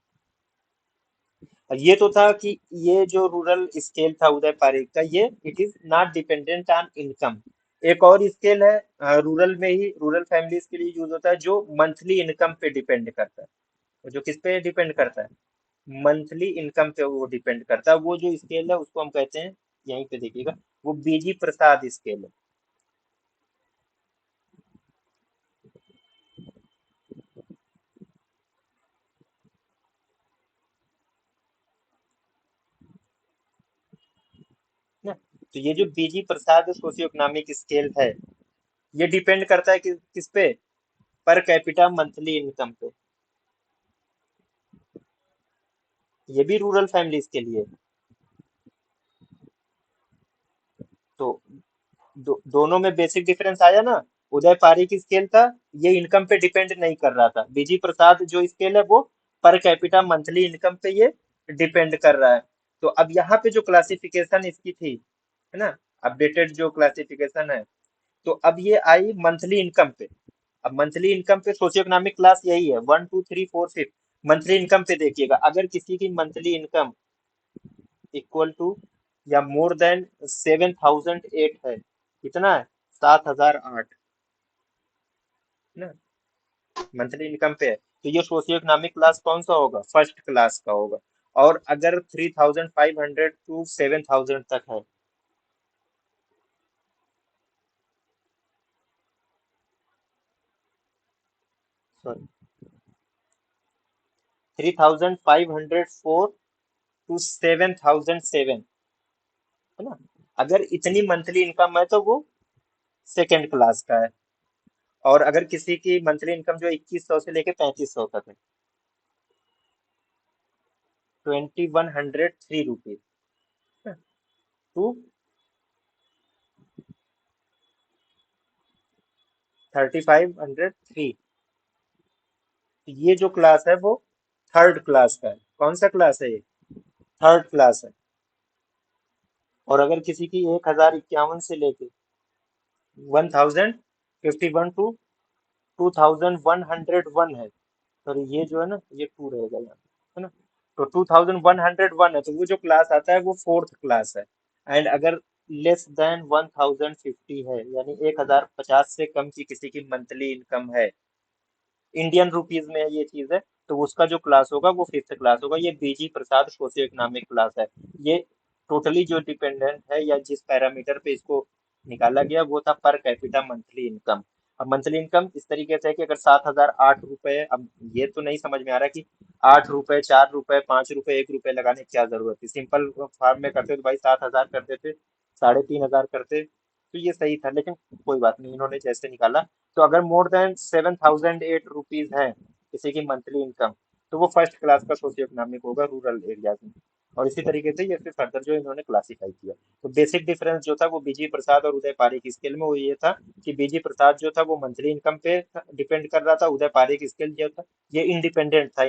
ये तो था कि ये जो रूरल स्केल था उदय पारेख का, ये it is not dependent on income. एक और स्केल है रूरल में ही, रूरल फैमिलीज के लिए यूज होता है, जो मंथली इनकम पे डिपेंड करता है। और जो किस पे डिपेंड करता है, मंथली इनकम पे वो डिपेंड करता है। वो जो स्केल है उसको हम कहते हैं, यहीं पे देखिएगा, वो बीजी प्रसाद स्केल है ना। तो ये जो बीजी प्रसाद सोशियो इकोनॉमिक स्केल है, ये डिपेंड करता है किस पे, पर कैपिटा मंथली इनकम पे। ये भी रूरल फैमिलीज के लिए। तो दोनों में बेसिक डिफरेंस आया ना। उदय पारी की स्केल था, ये इनकम पे डिपेंड नहीं कर रहा था। बीजी प्रसाद जो स्केल है वो पर कैपिटा मंथली इनकम पे ये डिपेंड कर रहा है। तो अब यहाँ पे जो क्लासिफिकेशन इसकी थी, है ना, अपडेटेड जो क्लासिफिकेशन है, तो अब ये आई मंथली इनकम पे। अब मंथली इनकम पे सोशियो इकोनॉमिक क्लास यही है, 1 2 3 4 5। मंथली इनकम पे देखिएगा, अगर किसी की मंथली इनकम इक्वल टू या मोर देन 7008 है, कितना है, 7008 ना, मंथली इनकम पे है, तो ये सोशियो इकोनॉमिक क्लास कौन सा होगा, फर्स्ट क्लास का होगा। और अगर 3500 टू 7000 तक है, सॉरी, 3504 टू 7007, है ना। अगर इतनी मंथली इनकम है तो वो सेकेंड क्लास का है। और अगर किसी की मंथली इनकम जो 2100 से लेके 3500 तक है, 2103 रुपीज टू 3503, ये जो क्लास है वो थर्ड क्लास का है। कौन सा क्लास है ये, थर्ड क्लास है। और अगर किसी की 1051 से लेके 1051 टू 2101 है, सॉरी ये जो है ना ये टू रहेगा यहाँ, है ना। तो 2101 है, तो वो जो क्लास आता है वो फोर्थ क्लास है। एंड अगर लेस देन 1050 है, यानी 1050 से कम की किसी की मंथली इनकम है, इंडियन रुपीज में ये चीज है, तो उसका जो क्लास होगा वो फिफ्थ क्लास होगा। ये बीजी प्रसाद सोशियो इकोनॉमिक क्लास है। ये टोटली जो डिपेंडेंट है या जिस पैरामीटर पे इसको निकाला गया वो था पर कैपिटा मंथली इनकम। अब मंथली इनकम इस तरीके से है कि अगर 7008 रुपए, अब ये तो नहीं समझ में आ रहा कि 8 रुपए, 4 रुपए, 5 रुपए, 1 रुपए लगाने की क्या जरूरत थी। सिंपल फॉर्म में करते तो भाई 7000 कर देते, 3500 करते, तो ये सही था। लेकिन कोई बात नहीं, इन्होंने जैसे निकाला। तो अगर मोर देन 7008 रुपीज है किसी की मंथली इनकम, तो वो फर्स्ट क्लास का सोशियो इकोनॉमिक होगा रूरल एरियाज में। और इसी तरीके से ये फिर फर्दर जो इन्होंने क्लासिफाई किया। तो बेसिक डिफरेंस जो था वो बीजी प्रसाद और उदय पारिक स्केल में वो ये था कि बीजी प्रसाद जो था वो मंथली इनकम पे डिपेंड कर रहा था, उदय पारिक स्केल जो था ये इंडिपेंडेंट था